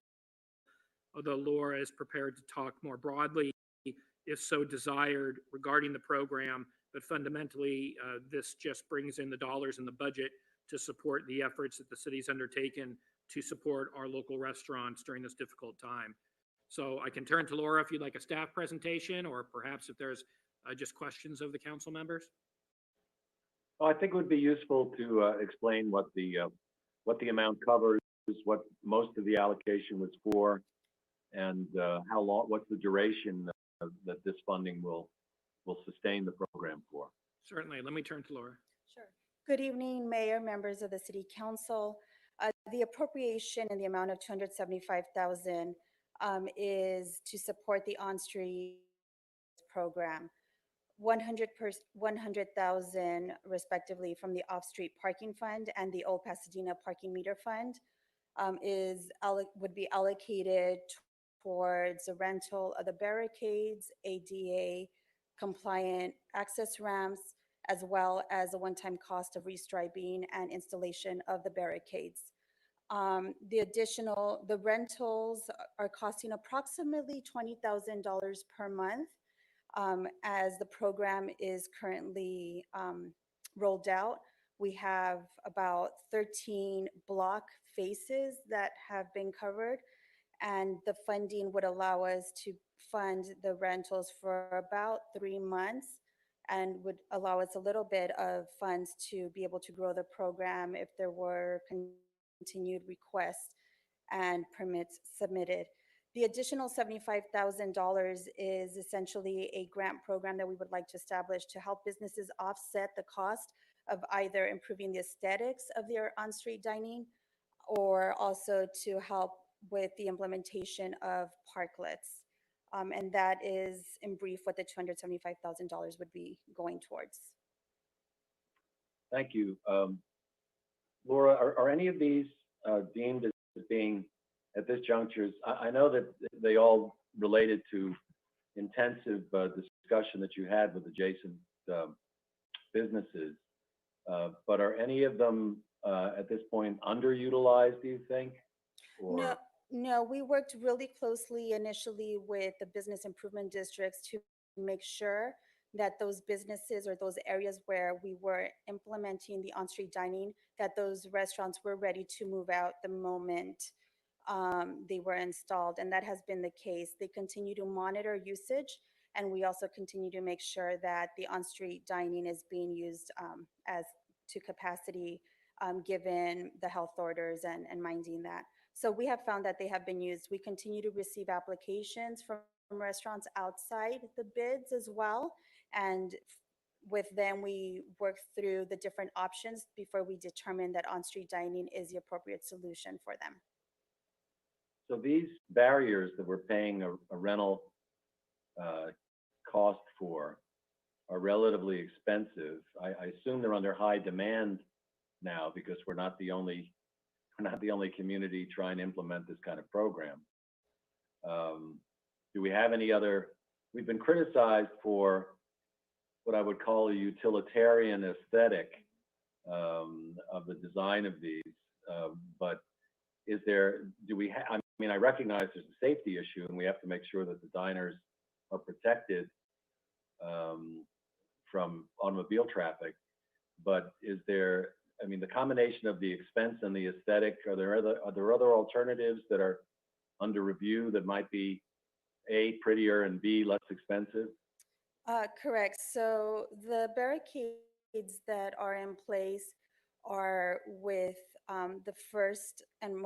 S10: although Laura is prepared to talk more broadly, if so desired, regarding the program. But fundamentally, this just brings in the dollars in the budget to support the efforts that the city's undertaken to support our local restaurants during this difficult time. So I can turn to Laura if you'd like a staff presentation, or perhaps if there's just questions of the council members.
S5: Well, I think it would be useful to explain what the amount covers, what most of the allocation was for, and how long, what's the duration that this funding will sustain the program for.
S10: Certainly. Let me turn to Laura.
S16: Sure. Good evening, Mayor, members of the City Council. The appropriation in the amount of 275,000 is to support the on-street program. 100,000 respectively from the off-street parking fund and the Old Pasadena Parking Meter Fund would be allocated towards the rental of the barricades, ADA compliant access ramps, as well as a one-time cost of restriping and installation of the barricades. The rentals are costing approximately $20,000 per month. As the program is currently rolled out, we have about 13 block faces that have been covered, and the funding would allow us to fund the rentals for about 3 months and would allow us a little bit of funds to be able to grow the program if there were continued requests and permits submitted. The additional $75,000 is essentially a grant program that we would like to establish to help businesses offset the cost of either improving the aesthetics of their on-street dining or also to help with the implementation of parklets. And that is, in brief, what the $275,000 would be going towards.
S5: Thank you. Laura, are any of these deemed as being, at this juncture, I know that they all related to intensive discussion that you had with adjacent businesses, but are any of them at this point underutilized, do you think? Or?
S16: No, we worked really closely initially with the business improvement districts to make sure that those businesses or those areas where we were implementing the on-street dining, that those restaurants were ready to move out the moment they were installed, and that has been the case. They continue to monitor usage, and we also continue to make sure that the on-street dining is being used as to capacity given the health orders and minding that. So we have found that they have been used. We continue to receive applications from restaurants outside the bids as well, and with them we work through the different options before we determine that on-street dining is the appropriate solution for them.
S5: So these barriers that we're paying a rental cost for are relatively expensive. I assume they're under high demand now because we're not the only community trying to implement this kind of program. Do we have any other? We've been criticized for what I would call a utilitarian aesthetic of the design of these, but is there? I mean, I recognize there's a safety issue, and we have to make sure that the diners are protected from automobile traffic. But is there? I mean, the combination of the expense and the aesthetic. Are there other alternatives that are under review that might be A, prettier, and B, less expensive?
S16: Correct. So the barricades that are in place are with the first and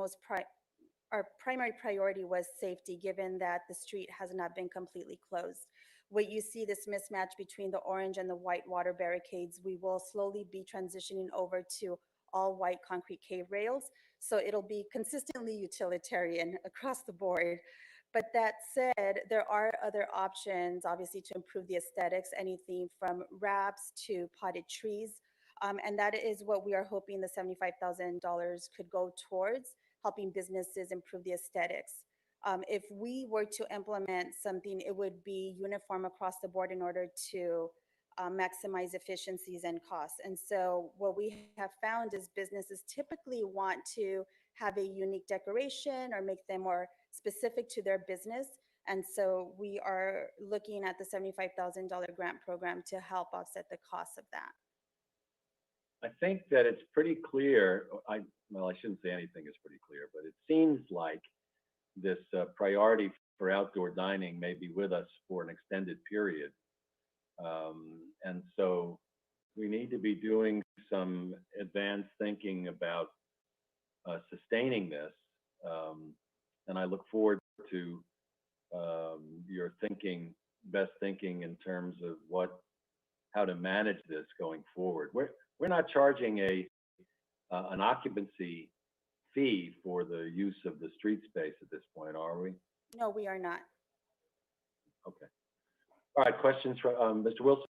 S16: our primary priority was safety, given that the street has not been completely closed. What you see, this mismatch between the orange and the white water barricades, we will slowly be transitioning over to all white concrete cave rails. So it'll be consistently utilitarian across the board. But that said, there are other options, obviously, to improve the aesthetics, anything from wraps to potted trees. And that is what we are hoping the $75,000 could go towards, helping businesses improve the aesthetics. If we were to implement something, it would be uniform across the board in order to maximize efficiencies and costs. And so what we have found is businesses typically want to have a unique decoration or make them more specific to their business. And so we are looking at the $75,000 grant program to help offset the cost of that.
S5: I think that it's pretty clear. Well, I shouldn't say anything is pretty clear, but it seems like this priority for outdoor dining may be with us for an extended period. And so we need to be doing some advanced thinking about sustaining this. And I look forward to your best thinking in terms of how to manage this going forward. We're not charging an occupancy fee for the use of the street space at this point, are we?
S16: No, we are not.
S5: Okay. All right, questions from Mr. Wilson?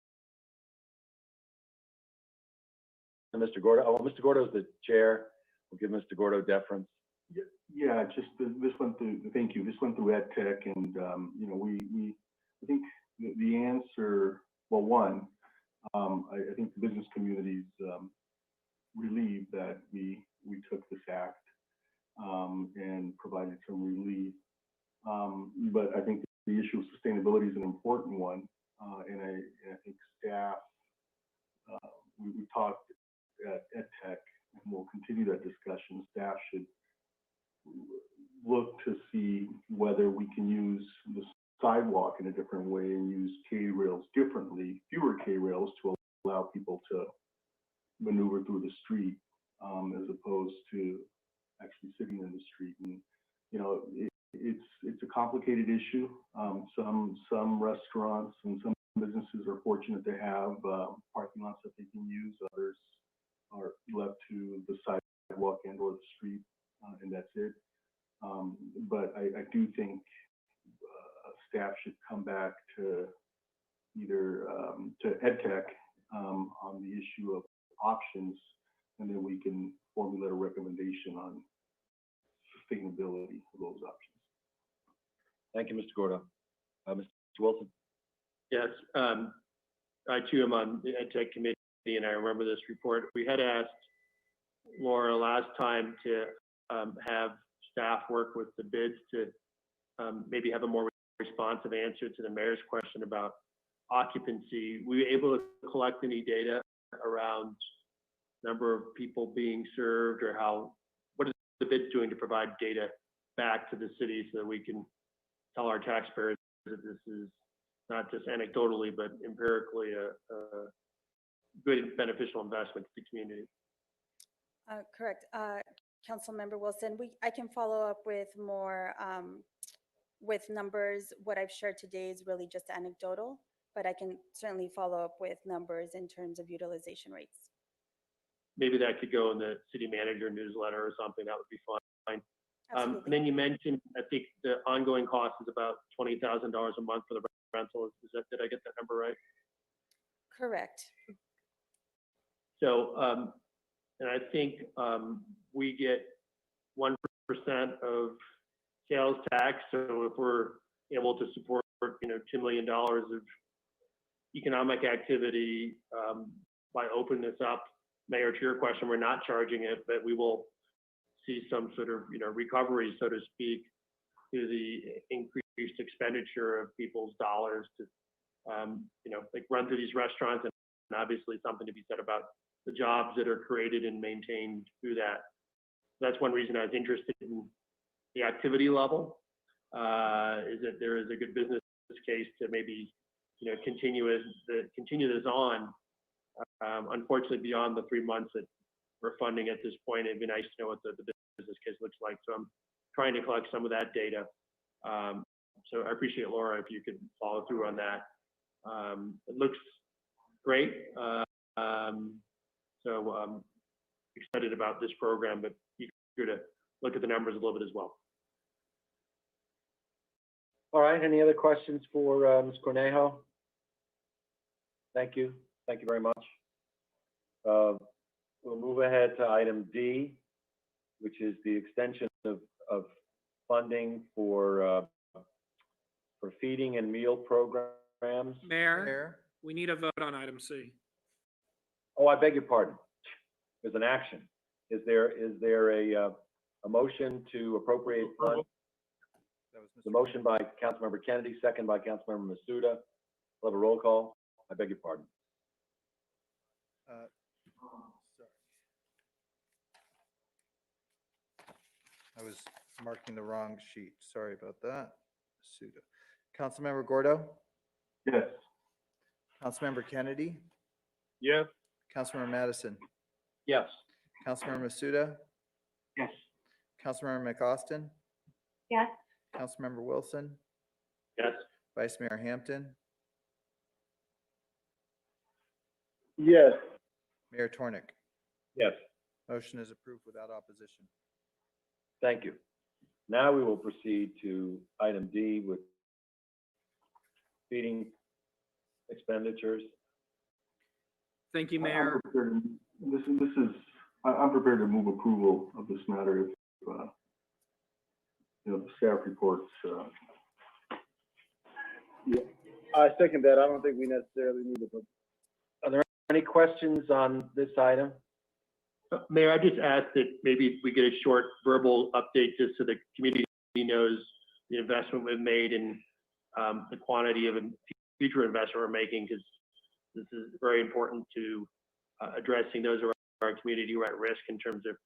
S5: And Mr. Gordo? Oh, well, Mr. Gordo's the chair. We'll give Mr. Gordo deference.
S7: Yeah, just this went through, thank you, this went through Ed Tech and, you know, I think the answer, well, one, I think the business community's relieved that we took this act and provided some relief. But I think the issue of sustainability is an important one. And I think staff, we talked at Ed Tech and we'll continue that discussion. Staff should look to see whether we can use the sidewalk in a different way and use K-rails differently, fewer K-rails to allow people to maneuver through the street as opposed to actually sitting in the street. And, you know, it's a complicated issue. Some restaurants and some businesses are fortunate to have parking lots that they can use. Others are left to the sidewalk and or the street, and that's it. But I do think staff should come back to either to EdTech on the issue of options, and then we can formulate a recommendation on sustainability of those options.
S5: Thank you, Mr. Gordo. Mr. Wilson?
S1: Yes, I too am on the Ed Tech committee, and I remember this report. We had asked Laura last time to have staff work with the bids to maybe have a more responsive answer to the mayor's question about occupancy. Were you able to collect any data around number of people being served, or what is the bids doing to provide data back to the city so that we can tell our taxpayers that this is not just anecdotally, but empirically a good beneficial investment to the community?
S16: Correct. Councilmember Wilson, I can follow up with more with numbers. What I've shared today is really just anecdotal, but I can certainly follow up with numbers in terms of utilization rates.
S1: Maybe that could go in the city manager newsletter or something. That would be fine. And then you mentioned, I think the ongoing cost is about $20,000 a month for the rental. Did I get that number right?
S16: Correct.
S1: So, and I think we get 1% of sales tax. So if we're able to support, $2 million of economic activity by opening this up, Mayor, to your question, we're not charging it, but we will see some sort of, recovery, so to speak, to the increased expenditure of people's dollars to, like run through these restaurants, and obviously something to be said about the jobs that are created and maintained through that. That's one reason I was interested in the activity level, is that there is a good business case to maybe, continue this on. Unfortunately, beyond the 3 months that we're funding at this point, it'd be nice to know what the business case looks like. So I'm trying to collect some of that data. So I appreciate, Laura, if you could follow through on that. It looks great. So I'm excited about this program, but eager to look at the numbers a little bit as well.
S5: All right, any other questions for Ms. Cornejo? Thank you. Thank you very much. We'll move ahead to item D, which is the extension of funding for feeding and meal programs.
S10: Mayor, we need a vote on item C.
S5: Oh, I beg your pardon. There's an action. Is there a motion to appropriate funds? The motion by Councilmember Kennedy, second by Councilmember Masuda. We'll have a roll call. I beg your pardon.
S2: Sorry. I was marking the wrong sheet. Sorry about that. Suda. Councilmember Gordo?
S7: Yes.
S2: Councilmember Kennedy?
S3: Yes.
S2: Councilmember Madison?
S9: Yes.
S2: Councilmember Masuda?
S15: Yes.
S2: Councilmember McAustin?
S8: Yes.
S2: Councilmember Wilson?
S1: Yes.
S2: Vice Mayor Hampton?
S4: Yes.
S2: Mayor Tornick?
S5: Yes.
S2: Motion is approved without opposition.
S5: Thank you. Now we will proceed to item D with feeding expenditures.
S10: Thank you,
S7: I'm
S10: Mayor.
S7: prepared to- I'm prepared to move approval of this matter if, the staff reports,
S4: Yeah, I second that. I don't think we necessarily need to put.
S5: Are there any questions on this item?
S1: Mayor, I just asked that maybe we get a short verbal update just so the community knows the investment we've made and the quantity of future investment we're making, because this is very important to addressing those of our community who are at risk in terms of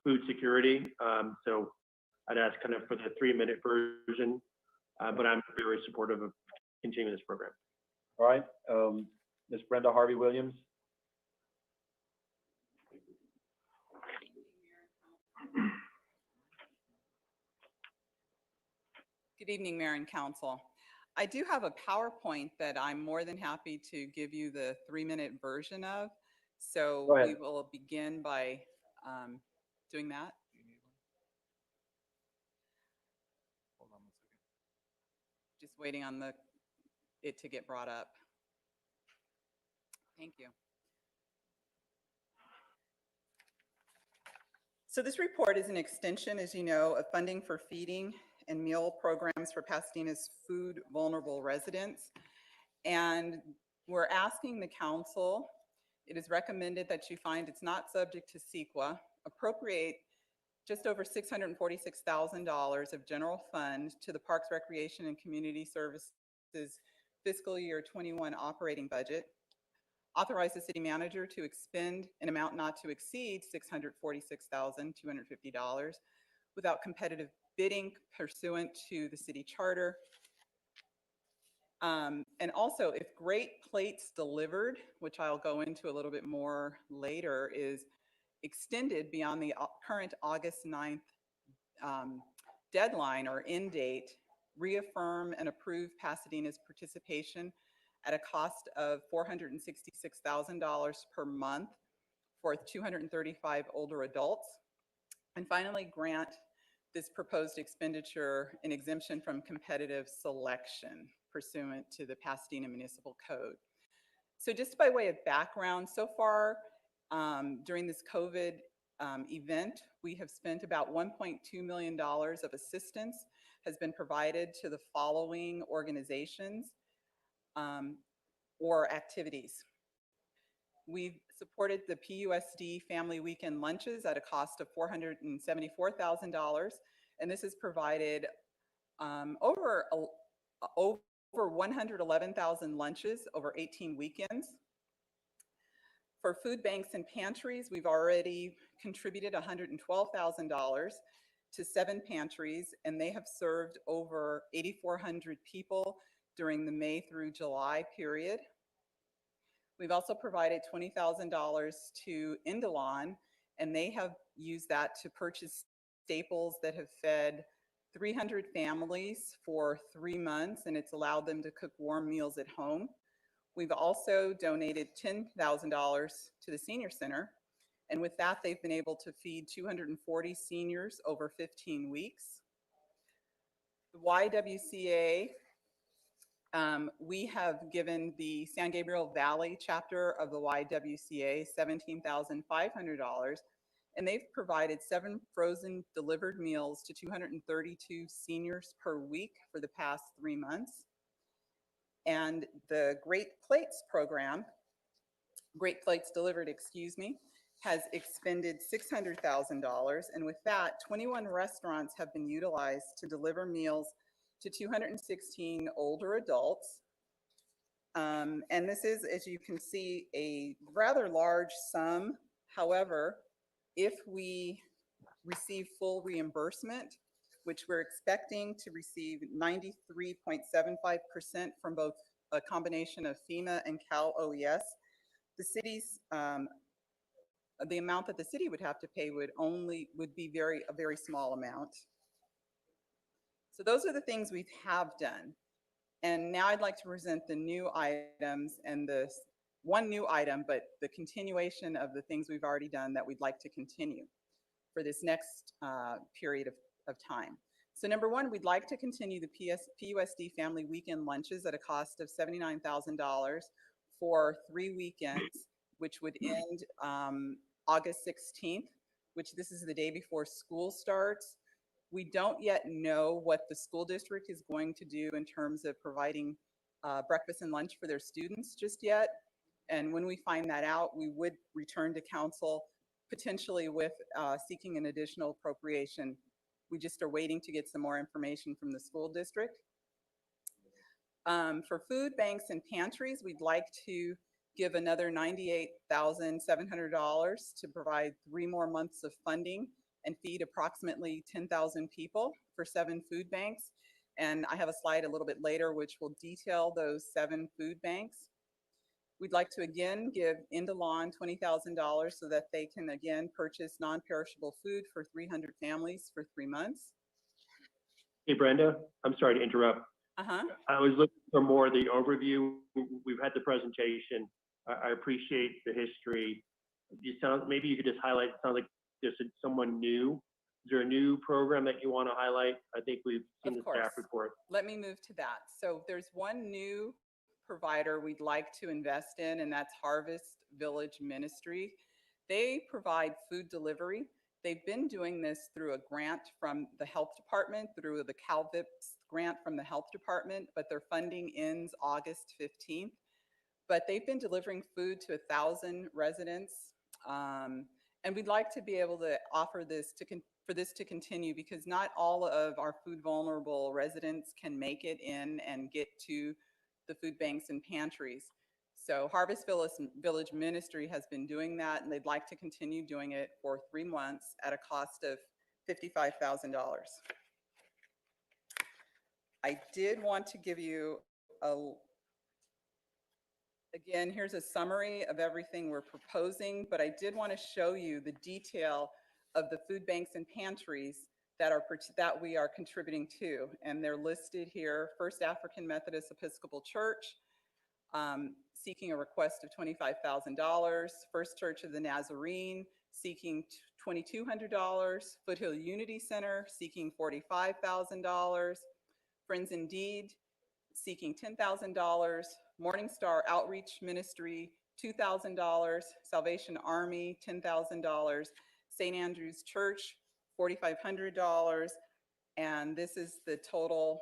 S1: food security. So I'd ask kind of for the 3-minute version, but I'm very supportive of continuing this program.
S5: All right, Ms. Brenda Harvey Williams.
S17: Good evening, Mayor and Council. I do have a PowerPoint that I'm more than happy to give you the 3-minute version of. So
S5: Go ahead.
S17: we will begin by doing that.
S12: Hold on 1 second.
S17: Just waiting on it to get brought up. Thank you. So this report is an extension, as you know, of funding for feeding and meal programs for Pasadena's food vulnerable residents. And we're asking the council, it is recommended that you find it's not subject to CEQA, appropriate just over $646,000 of general fund to the Parks, Recreation, and Community Services fiscal year 21 operating budget. Authorize the city manager to expend an amount not to exceed $646,250 without competitive bidding pursuant to the city charter. And also, if Great Plates Delivered, which I'll go into a little bit more later, is extended beyond the current August 9th deadline or end date, reaffirm and approve Pasadena's participation at a cost of $466,000 per month for 235 older adults. And finally, grant this proposed expenditure an exemption from competitive selection pursuant to the Pasadena Municipal Code. So just by way of background, so far during this COVID event, we have spent about $1.2 million of assistance has been provided to the following organizations or activities. We've supported the PUSD Family Weekend Lunches at a cost of $474,000, and this has provided over 111,000 lunches over 18 weekends. For food banks and pantries, we've already contributed $112,000 to 7 pantries, and they have served over 8,400 people during the May through July period. We've also provided $20,000 to Indolon, and they have used that to purchase staples that have fed 300 families for 3 months, and it's allowed them to cook warm meals at home. We've also donated $10,000 to the Senior Center, and with that, they've been able to feed 240 seniors over 15 weeks. The YWCA, we have given the San Gabriel Valley chapter of the YWCA $17,500, and they've provided 7 frozen delivered meals to 232 seniors per week for the past 3 months. And the Great Plates program, Great Plates Delivered, excuse me, has expended $600,000, and with that, 21 restaurants have been utilized to deliver meals to 216 older adults. And this is, as you can see, a rather large sum. However, if we receive full reimbursement, which we're expecting to receive 93.75% from both a combination of FEMA and Cal OES, the city's the amount that the city would have to pay would be a very small amount. So those are the things we have done. And now I'd like to present the new items and the one new item, but the continuation of the things we've already done that we'd like to continue. for this next period of time. So number one, we'd like to continue the PUSD family weekend lunches at a cost of $79,000 for 3 weekends, which would end August 16th, which this is the day before school starts. We don't yet know what the school district is going to do in terms of providing breakfast and lunch for their students just yet. And when we find that out, we would return to council potentially with seeking an additional appropriation. We just are waiting to get some more information from the school district. For food banks and pantries, we'd like to give another $98,700 to provide 3 more months of funding and feed approximately 10,000 people for 7 food banks. And I have a slide a little bit later which will detail those 7 food banks. We'd like to again give Indalon $20,000 so that they can again purchase non-perishable food for 300 families for 3 months.
S1: Hey, Brenda, I'm sorry to interrupt. I was looking for more of the overview. We've had the presentation. I appreciate the history. Maybe you could just highlight, it sounds like there's someone new. Is there a new program that you want to highlight? I think we've seen the staff report.
S17: Let me move to that. So there's one new provider we'd like to invest in, and that's Harvest Village Ministry. They provide food delivery. They've been doing this through a grant from the health department, through the CalVIPS grant from the health department, but their funding ends August 15th. But they've been delivering food to 1,000 residents. And we'd like to be able to offer this for this to continue, because not all of our food vulnerable residents can make it in and get to the food banks and pantries. So Harvest Village Ministry has been doing that, and they'd like to continue doing it for 3 months at a cost of $55,000. I did want to give you again, here's a summary of everything we're proposing, but I did want to show you the detail of the food banks and pantries that we are contributing to, and they're listed here. First African Methodist Episcopal Church, seeking a request of $25,000. First Church of the Nazarene, seeking $2,200. Foothill Unity Center, seeking $45,000. Friends Indeed, seeking $10,000. Morning Star Outreach Ministry, $2,000. Salvation Army, $10,000. St. Andrew's Church, $4,500. And this is the total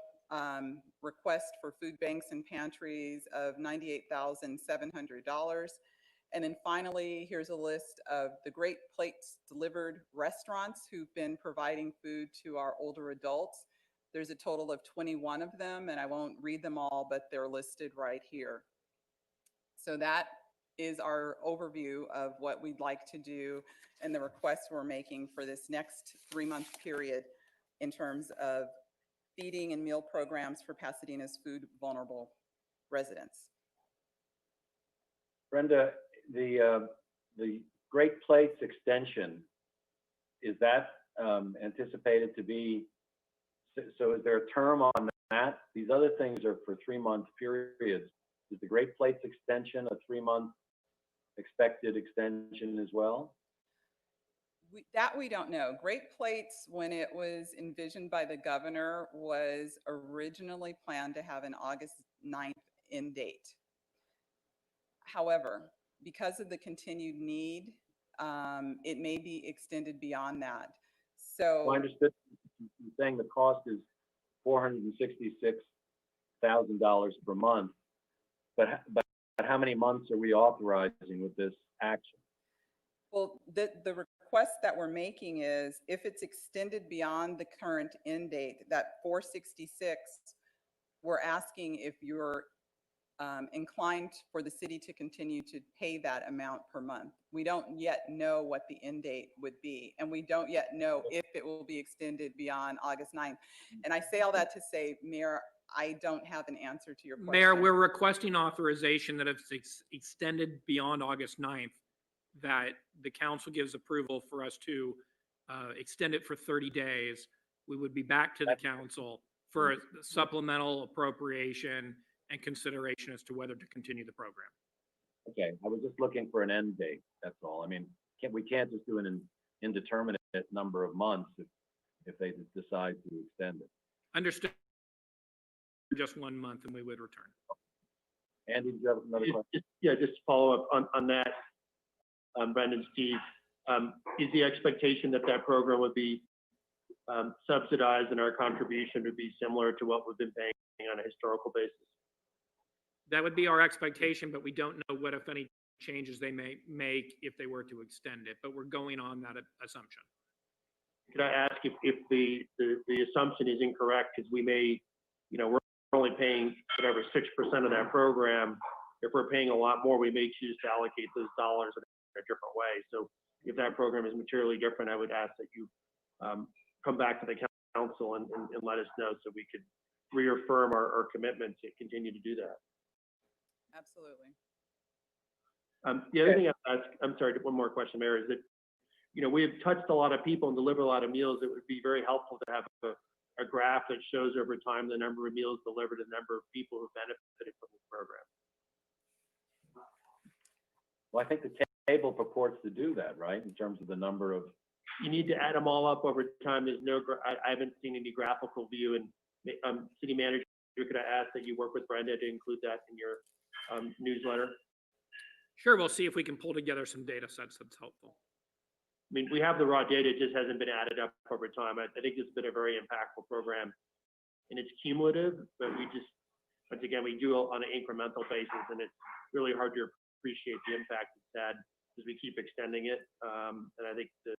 S17: request for food banks and pantries of $98,700. And then finally, here's a list of the Great Plates Delivered restaurants who've been providing food to our older adults. There's a total of 21 of them, and I won't read them all, but they're listed right here. So that is our overview of what we'd like to do and the requests we're making for this next 3-month period in terms of feeding and meal programs for Pasadena's food vulnerable residents.
S5: Brenda, the Great Plates extension, is that anticipated to be, so is there a term on that? These other things are for 3-month periods. Is the Great Plates extension a 3-month expected extension as well?
S17: That we don't know. Great Plates, when it was envisioned by the governor, was originally planned to have an August 9th end date. However, because of the continued need, it may be extended beyond that. So
S5: I understood you saying the cost is $466,000 per month, but how many months are we authorizing with this action?
S17: Well, the request that we're making is if it's extended beyond the current end date, that 466, we're asking if you're inclined for the city to continue to pay that amount per month. We don't yet know what the end date would be, and we don't yet know if it will be extended beyond August 9th. And I say all that to say, Mayor, I don't have an answer to your question.
S10: Mayor, we're requesting authorization that if it's extended beyond August 9th, that the council gives approval for us to extend it for 30 days. We would be back to the council for a supplemental appropriation and consideration as to whether to continue the program.
S5: Okay, I was just looking for an end date, that's all. I mean, we can't just do an indeterminate number of months if they decide to extend it.
S10: Understood. Just 1 month and we would return.
S5: Andy, do you have another question?
S1: Yeah, just to follow up on that, Brendan, Steve, is the expectation that that program would be subsidized and our contribution would be similar to what we've been paying on a historical basis?
S10: That would be our expectation, but we don't know what, if any, changes they may make if they were to extend it, but we're going on that assumption.
S1: Could I ask if the assumption is incorrect, because we may, we're only paying whatever 6% of that program. If we're paying a lot more, we may choose to allocate those dollars in a different way. So if that program is materially different, I would ask that you come back to the council and let us know so we could reaffirm our commitment to continue to do that.
S17: Absolutely.
S1: The other thing I'm sorry, one more question, Mayor, is that, we have touched a lot of people and delivered a lot of meals. It would be very helpful to have a graph that shows over time the number of meals delivered and the number of people who benefited from this program.
S5: Well, I think the table purports to do that, right? In terms of the number of.
S1: You need to add them all up over time. There's no, I haven't seen any graphical view. And City Manager, could I ask that you work with Brenda to include that in your newsletter?
S10: Sure, we'll see if we can pull together some data sets that's helpful.
S1: I mean, we have the raw data, it just hasn't been added up over time. I think it's been a very impactful program and it's cumulative, but we just, once again, we do it on an incremental basis and it's really hard to appreciate the impact it's had as we keep extending it. And I think the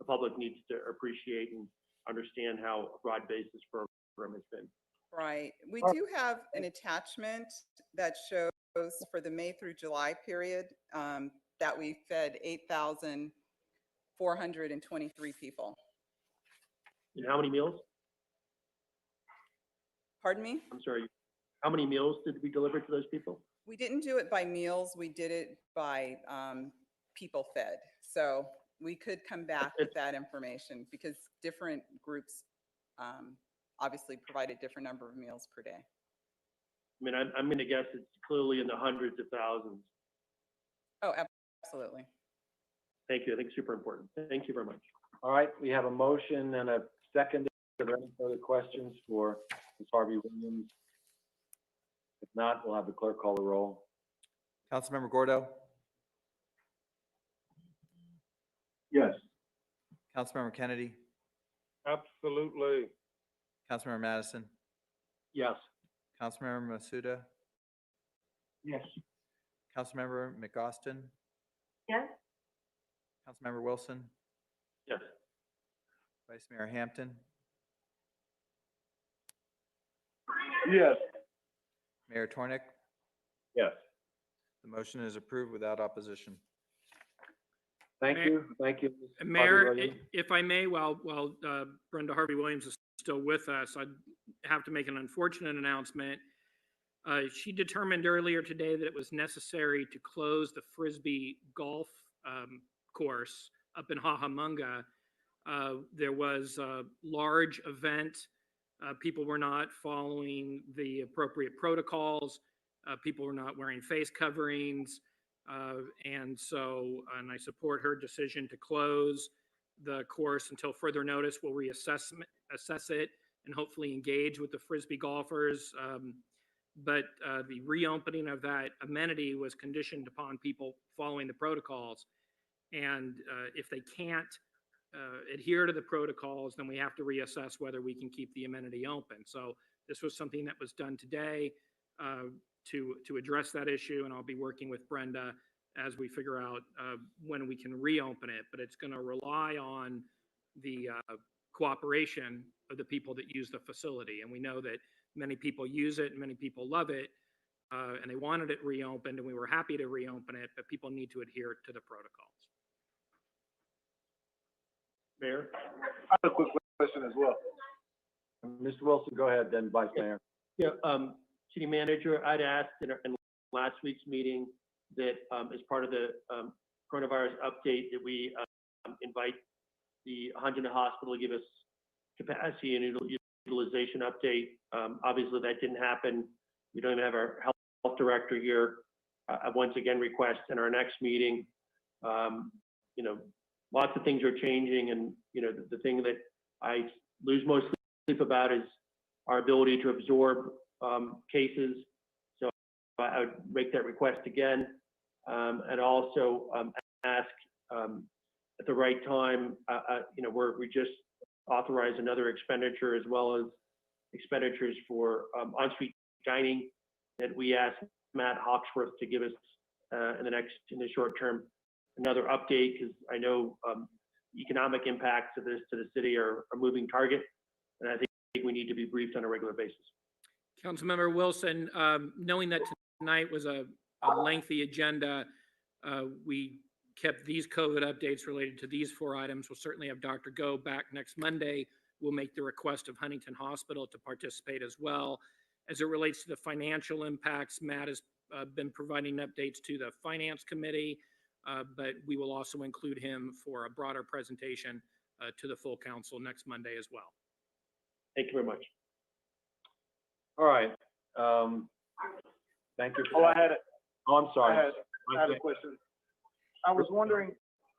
S1: public needs to appreciate and understand how broad-based this program has been.
S17: Right. We do have an attachment that shows for the May through July period that we fed 8,423 people.
S1: And how many meals?
S17: Pardon me?
S1: I'm sorry. How many meals did we deliver to those people?
S17: We didn't do it by meals. We did it by people fed. So we could come back with that information because different groups obviously provide a different number of meals per day.
S1: I mean, I'm going to guess it's clearly in the hundreds of thousands.
S17: Oh, absolutely.
S1: Thank you. I think it's super important. Thank you very much.
S5: All right, we have a motion and a second. Are there any further questions for Ms. Harvey-Williams? If not, we'll have the clerk call the roll.
S2: Councilmember Gordo?
S7: Yes.
S2: Councilmember Kennedy?
S3: Absolutely.
S2: Councilmember Madison?
S1: Yes.
S2: Councilmember Masuda?
S15: Yes.
S2: Councilmember McGostin?
S8: Yes?
S2: Councilmember Wilson?
S1: Yes.
S2: Vice Mayor Hampton?
S4: Yes.
S2: Mayor Tornick?
S5: Yes.
S2: The motion is approved without opposition.
S5: Thank
S10: Mayor-
S5: you. Thank you. Ms.
S10: Mayor,
S5: Harvey-Williams.
S10: if I may, while Brenda Harvey-Williams is still with us, I'd have to make an unfortunate announcement. She determined earlier today that it was necessary to close the Frisbee golf course up in Hahamunga. There was a large event. People were not following the appropriate protocols. People were not wearing face coverings. And I support her decision to close the course until further notice. We'll assess it and hopefully engage with the Frisbee golfers. But the reopening of that amenity was conditioned upon people following the protocols. And if they can't adhere to the protocols, then we have to reassess whether we can keep the amenity open. So this was something that was done today to address that issue, and I'll be working with Brenda as we figure out when we can reopen it. But it's going to rely on the cooperation of the people that use the facility, and we know that many people use it and many people love it, and they wanted it reopened, and we were happy to reopen it, but people need to adhere to the protocols.
S1: Mayor?
S4: I have a quick question as well.
S5: Mr. Wilson, go ahead, then Vice Mayor.
S1: Yeah, City Manager, I'd asked in last week's meeting that as part of the coronavirus update that we invite the Huntington Hospital to give us capacity and utilization update. Obviously, that didn't happen. We don't even have our health director here. I once again request in our next meeting, lots of things are changing, and, you know, the thing that I lose most sleep about is our ability to absorb cases. So I would make that request again, and also ask at the right time, you know, we just authorized another expenditure as well as expenditures for on-street dining that we asked Matt Hawksworth to give us in the short term another update, because I know economic impacts of this to the city are a moving target, and I think we need to be briefed on a regular basis.
S10: Councilmember Wilson, knowing that tonight was a lengthy agenda, we kept these COVID updates related to these 4 items. We'll certainly have Dr. Go back next Monday. We'll make the request of Huntington Hospital to participate as well. As it relates to the financial impacts, Matt has been providing updates to the Finance Committee, but we will also include him for a broader presentation to the full council next Monday as well.
S1: Thank you very much.
S5: All right. Thank you.
S4: Oh, I had it.
S5: Oh, I'm sorry.
S4: I had a question. I was wondering,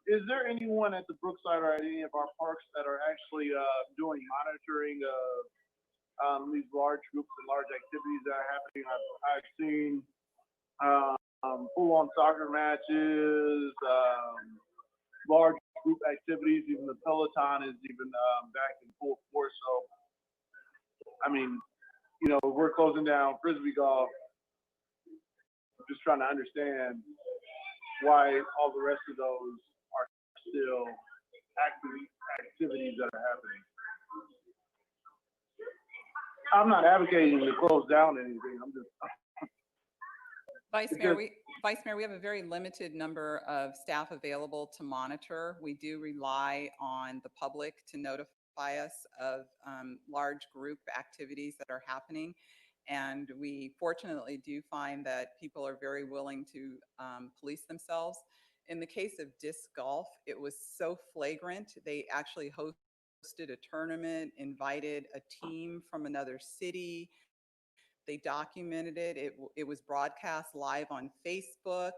S4: is there anyone at the Brookside or at any of our parks that are actually doing monitoring of these large groups and large activities that are happening? I've seen full-on soccer matches, large group activities. Even the Peloton is even back in full force. So, I mean, you know, we're closing down Frisbee golf. I'm just trying to understand why all the rest of those are still activities that are happening. I'm not advocating to close down anything. I'm just.
S17: Vice Mayor, we have a very limited number of staff available to monitor. We do rely on the public to notify us of large group activities that are happening. And we fortunately do find that people are very willing to police themselves. In the case of disc golf, it was so flagrant. They actually hosted a tournament, invited a team from another city. They documented it. It was broadcast live on Facebook.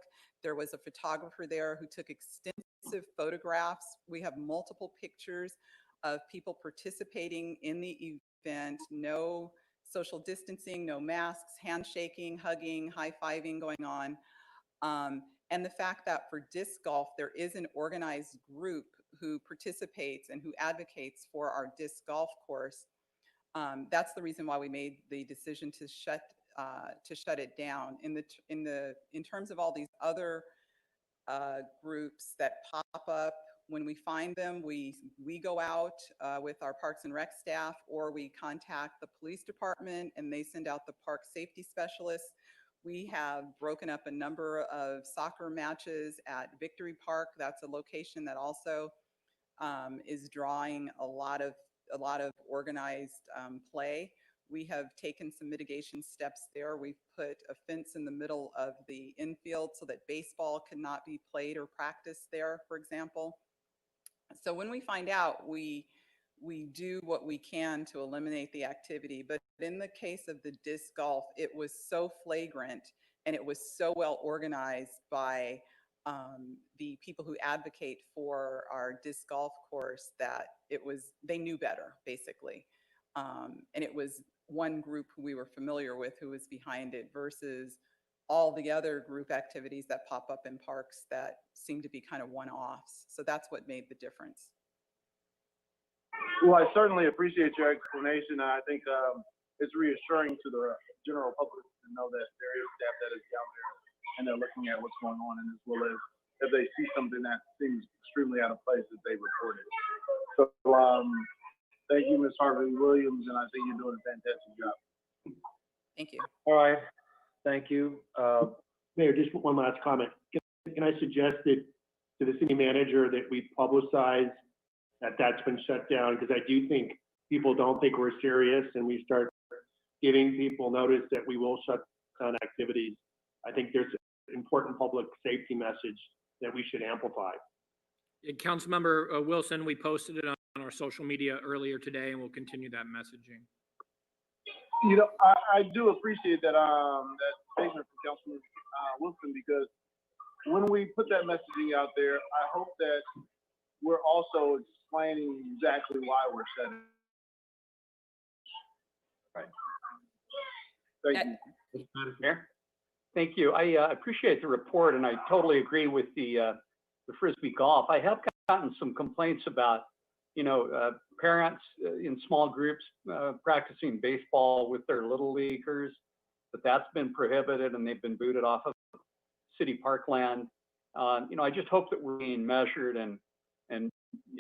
S17: There was a photographer there who took extensive photographs. We have multiple pictures of people participating in the event. No social distancing, no masks, handshaking, hugging, high-fiving going on. And the fact that for disc golf, there is an organized group who participates and who advocates for our disc golf course. That's the reason why we made the decision to shut it down. In terms of all these other groups that pop up, when we find them, we go out with our Parks and Rec staff, or we contact the police department and they send out the park safety specialists. We have broken up a number of soccer matches at Victory Park. That's a location that also is drawing a lot of organized play. We have taken some mitigation steps there. We've put a fence in the middle of the infield so that baseball cannot be played or practiced there, for example. So when we find out, we do what we can to eliminate the activity. But in the case of the disc golf, it was so flagrant and it was so well organized by the people who advocate for our disc golf course that they knew better, basically. And it was one group who we were familiar with who was behind it versus all the other group activities that pop up in parks that seem to be kind of one-offs. So that's what made the difference.
S4: Well, I certainly appreciate your explanation. I think it's reassuring to the general public to know that there is staff that is down there and they're looking at what's going on, and as well as if they see something that seems extremely out of place, that they report it. So thank you, Ms. Harvey Williams, and I think you're doing a fantastic job.
S17: Thank you.
S5: All right. Thank you.
S1: Mayor, just one last comment. Can I suggest that to the city manager that we publicize that that's been shut down? Because I do think people don't think we're serious, and we start giving people notice that we will shut down activities. I think there's an important public safety message that we should amplify.
S10: Councilmember Wilson, we posted it on our social media earlier today, and we'll continue that messaging.
S4: You know, I do appreciate that that statement from Councilman Wilson, because when we put that messaging out there, I hope that we're also explaining exactly why we're setting.
S5: Right.
S4: Thank you.
S9: Mayor? Thank you. I appreciate the report, and I totally agree with the Frisbee golf. I have gotten some complaints about, parents in small groups practicing baseball with their little leaguers, but that's been prohibited and they've been booted off of city parkland. I just hope that we're being measured and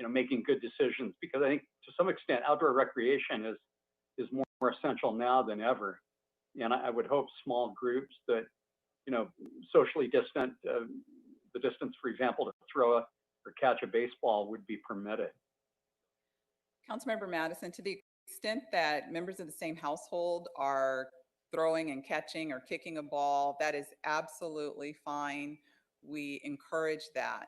S9: making good decisions, because I think to some extent outdoor recreation is more essential now than ever. And I would hope small groups that, socially distant, the distance, for example, to throw or catch a baseball would be permitted.
S17: Councilmember Madison, to the extent that members of the same household are throwing and catching or kicking a ball, that is absolutely fine. We encourage that.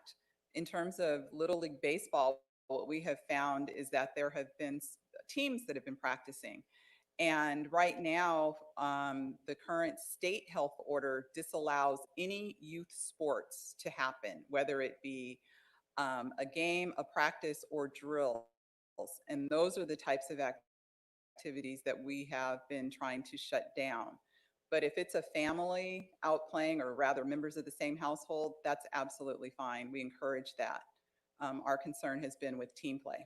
S17: In terms of Little League Baseball, what we have found is that there have been teams that have been practicing. And right now, the current state health order disallows any youth sports to happen, whether it be a game, a practice, or drills. And those are the types of activities that we have been trying to shut down. But if it's a family out playing, or rather members of the same household, that's absolutely fine. We encourage that. Our concern has been with team play.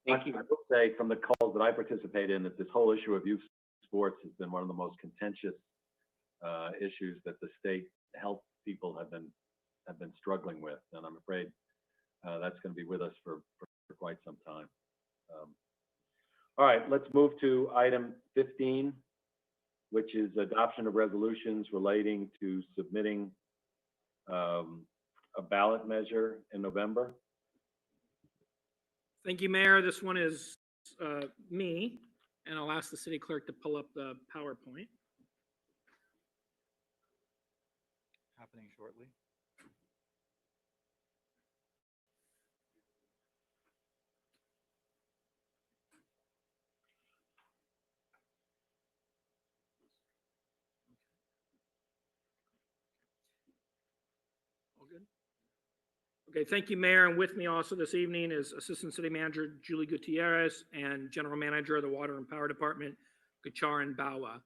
S5: Thank you. I will say from the calls that I participate in that this whole issue of youth sports has been one of the most contentious issues that the state health people have been struggling with, and I'm afraid that's going to be with us for quite some time. All right, let's move to item 15, which is adoption of resolutions relating to submitting a ballot measure in November.
S10: Thank you, Mayor. This one is me, and I'll ask the city clerk to pull up the PowerPoint.
S2: Happening shortly.
S10: All good? Okay, thank you, Mayor. And with me also this evening is Assistant City Manager Julie Gutierrez and General Manager of the Water and Power Department, Gacharan Bawa.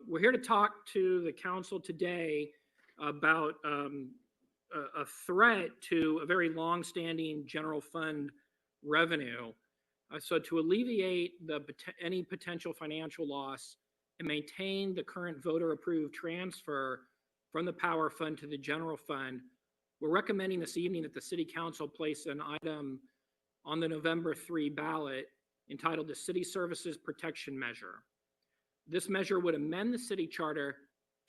S10: We're here to talk to the council today about a threat to a very long-standing general fund revenue. So to alleviate any potential financial loss and maintain the current voter-approved transfer from the power fund to the general fund, we're recommending this evening that the City Council place an item on the November 3 ballot entitled the City Services Protection Measure. This measure would amend the city charter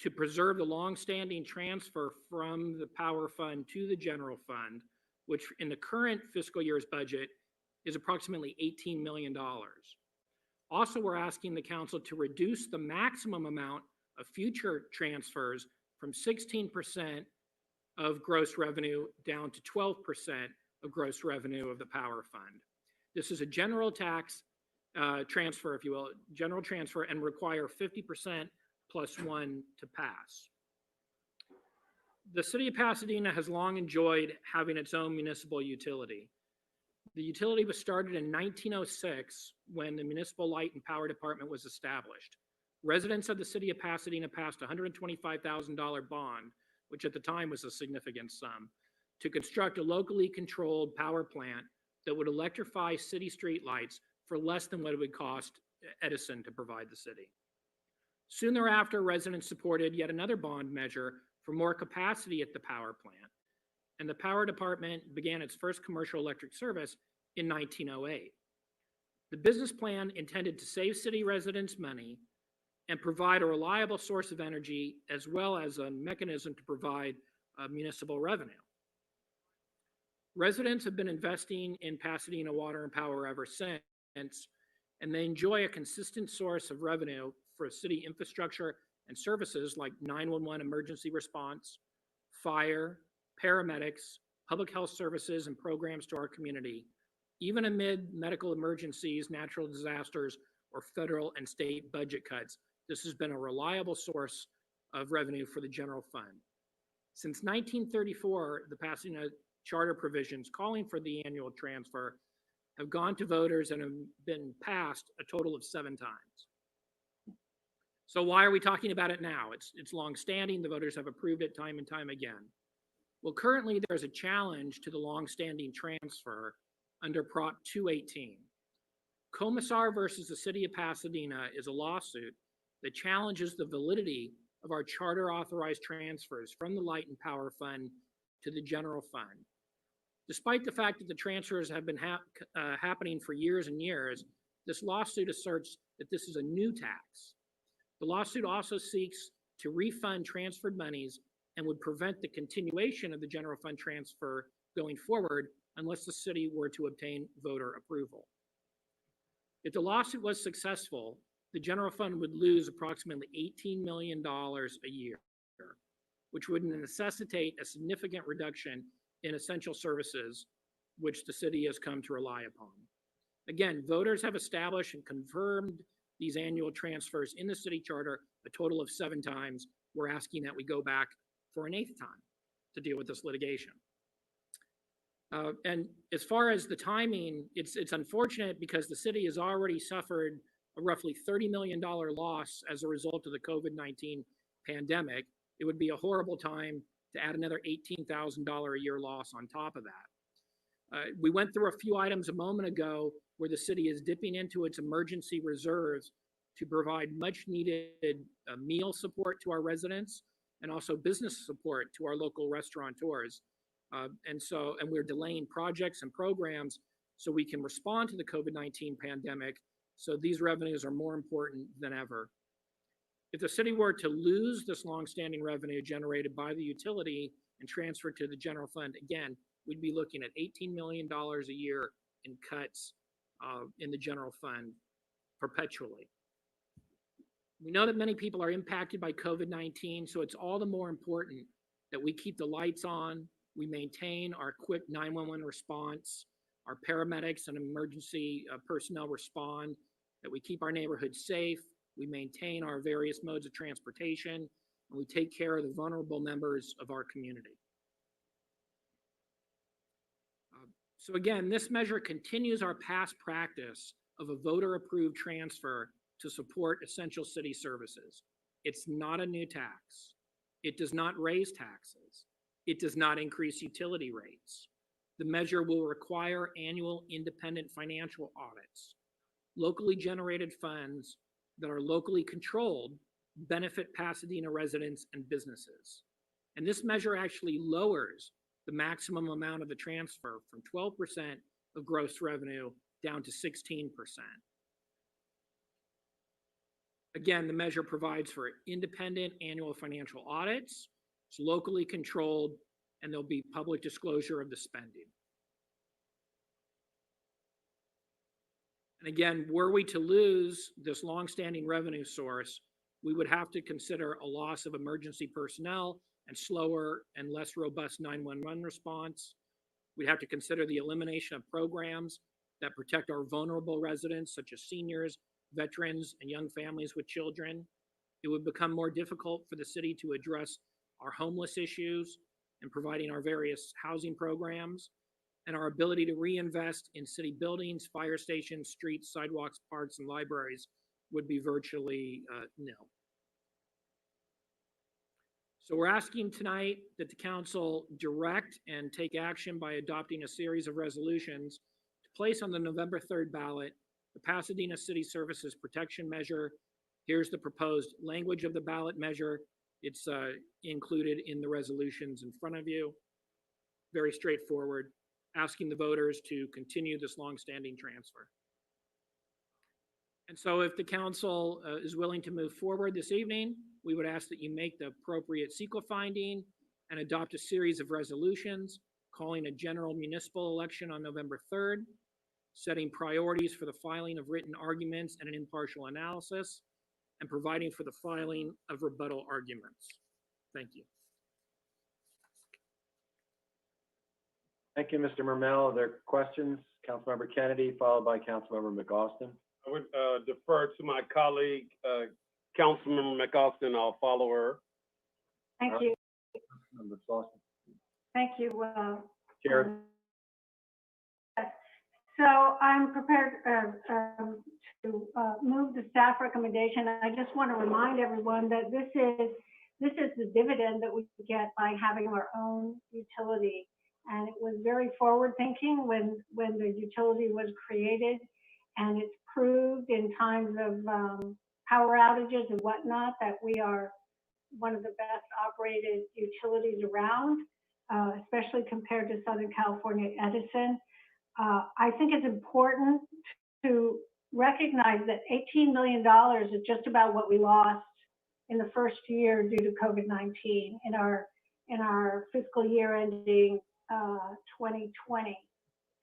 S10: to preserve the longstanding transfer from the power fund to the general fund, which in the current fiscal year's budget is approximately $18 million. Also, we're asking the council to reduce the maximum amount of future transfers from 16% of gross revenue down to 12% of gross revenue of the power fund. This is a general tax transfer, if you will, general transfer, and require 50% plus one to pass. The city of Pasadena has long enjoyed having its own municipal utility. The utility was started in 1906 when the Municipal Light and Power Department was established. Residents of the city of Pasadena passed a $125,000 bond, which at the time was a significant sum, to construct a locally controlled power plant that would electrify city streetlights for less than what it would cost Edison to provide the city. Soon thereafter, residents supported yet another bond measure for more capacity at the power plant, and the power department began its first commercial electric service in 1908. The business plan intended to save city residents money and provide a reliable source of energy, as well as a mechanism to provide municipal revenue. Residents have been investing in Pasadena Water and Power ever since, and they enjoy a consistent source of revenue for city infrastructure and services like 911 emergency response, fire, paramedics, public health services, and programs to our community, even amid medical emergencies, natural disasters, or federal and state budget cuts. This has been a reliable source of revenue for the general fund. Since 1934, the Pasadena charter provisions calling for the annual transfer have gone to voters and have been passed a total of 7 times. So why are we talking about it now? It's longstanding. The voters have approved it time and time again. Well, currently there's a challenge to the longstanding transfer under Prop 218. Commissar versus the City of Pasadena is a lawsuit that challenges the validity of our charter authorized transfers from the Light and Power Fund to the general fund. Despite the fact that the transfers have been happening for years and years, this lawsuit asserts that this is a new tax. The lawsuit also seeks to refund transferred monies and would prevent the continuation of the general fund transfer going forward unless the city were to obtain voter approval. If the lawsuit was successful, the general fund would lose approximately $18 million a year, which would necessitate a significant reduction in essential services, which the city has come to rely upon. Again, voters have established and confirmed these annual transfers in the city charter a total of 7 times. We're asking that we go back for an 8th time to deal with this litigation. And as far as the timing, it's unfortunate because the city has already suffered a roughly $30 million loss as a result of the COVID-19 pandemic. It would be a horrible time to add another $18,000 a year loss on top of that. We went through a few items a moment ago where the city is dipping into its emergency reserves to provide much needed meal support to our residents and also business support to our local restaurateurs. And we're delaying projects and programs so we can respond to the COVID-19 pandemic. So these revenues are more important than ever. If the city were to lose this longstanding revenue generated by the utility and transferred to the general fund, again, we'd be looking at $18 million a year in cuts in the general fund perpetually. We know that many people are impacted by COVID-19, so it's all the more important that we keep the lights on, we maintain our quick 911 response, our paramedics and emergency personnel respond, that we keep our neighborhoods safe, we maintain our various modes of transportation, and we take care of the vulnerable members of our community. So again, this measure continues our past practice of a voter-approved transfer to support essential city services. It's not a new tax. It does not raise taxes. It does not increase utility rates. The measure will require annual independent financial audits. Locally generated funds that are locally controlled benefit Pasadena residents and businesses. And this measure actually lowers the maximum amount of the transfer from 12% of gross revenue down to 16%. Again, the measure provides for independent annual financial audits. It's locally controlled, and there'll be public disclosure of the spending. And again, were we to lose this longstanding revenue source, we would have to consider a loss of emergency personnel and slower and less robust 911 response. We'd have to consider the elimination of programs that protect our vulnerable residents, such as seniors, veterans, and young families with children. It would become more difficult for the city to address our homeless issues and providing our various housing programs, and our ability to reinvest in city buildings, fire stations, streets, sidewalks, parks, and libraries would be virtually nil. So we're asking tonight that the council direct and take action by adopting a series of resolutions to place on the November 3rd ballot the Pasadena City Services Protection Measure. Here's the proposed language of the ballot measure. It's included in the resolutions in front of you. Very straightforward, asking the voters to continue this longstanding transfer. And so if the council is willing to move forward this evening, we would ask that you make the appropriate CEQA finding and adopt a series of resolutions calling a general municipal election on November 3rd, setting priorities for the filing of written arguments and an impartial analysis, and providing for the filing of rebuttal arguments. Thank you.
S5: Thank you, Mr. Mermel. Are there questions? Councilmember Kennedy, followed by Councilmember McAustin.
S3: I would defer to my colleague, Councilmember McAustin. I'll follow her.
S8: Thank you.
S5: Councilmember Slauson.
S8: Thank you.
S5: Jared.
S8: So I'm prepared to move the staff recommendation. I just want to remind everyone that this is the dividend that we get by having our own utility. And it was very forward thinking when the utility was created, and it's proved in times of power outages and whatnot that we are one of the best operated utilities around, especially compared to Southern California Edison. I think it's important to recognize that $18 million is just about what we lost in the first year due to COVID-19 in our fiscal year ending 2020.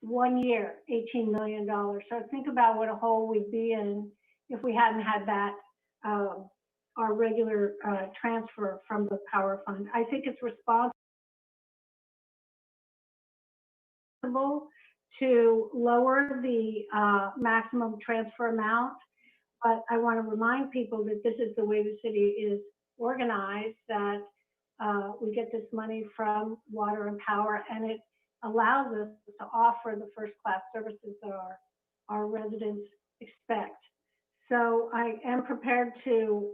S8: 1 year, $18 million. So think about what a hole we'd be in if we hadn't had that, our regular transfer from the power fund. I think it's responsible to lower the maximum transfer amount, but I want to remind people that this is the way the city is organized, that we get this money from water and power, and it allows us to offer the first-class services that our residents expect. So I am prepared to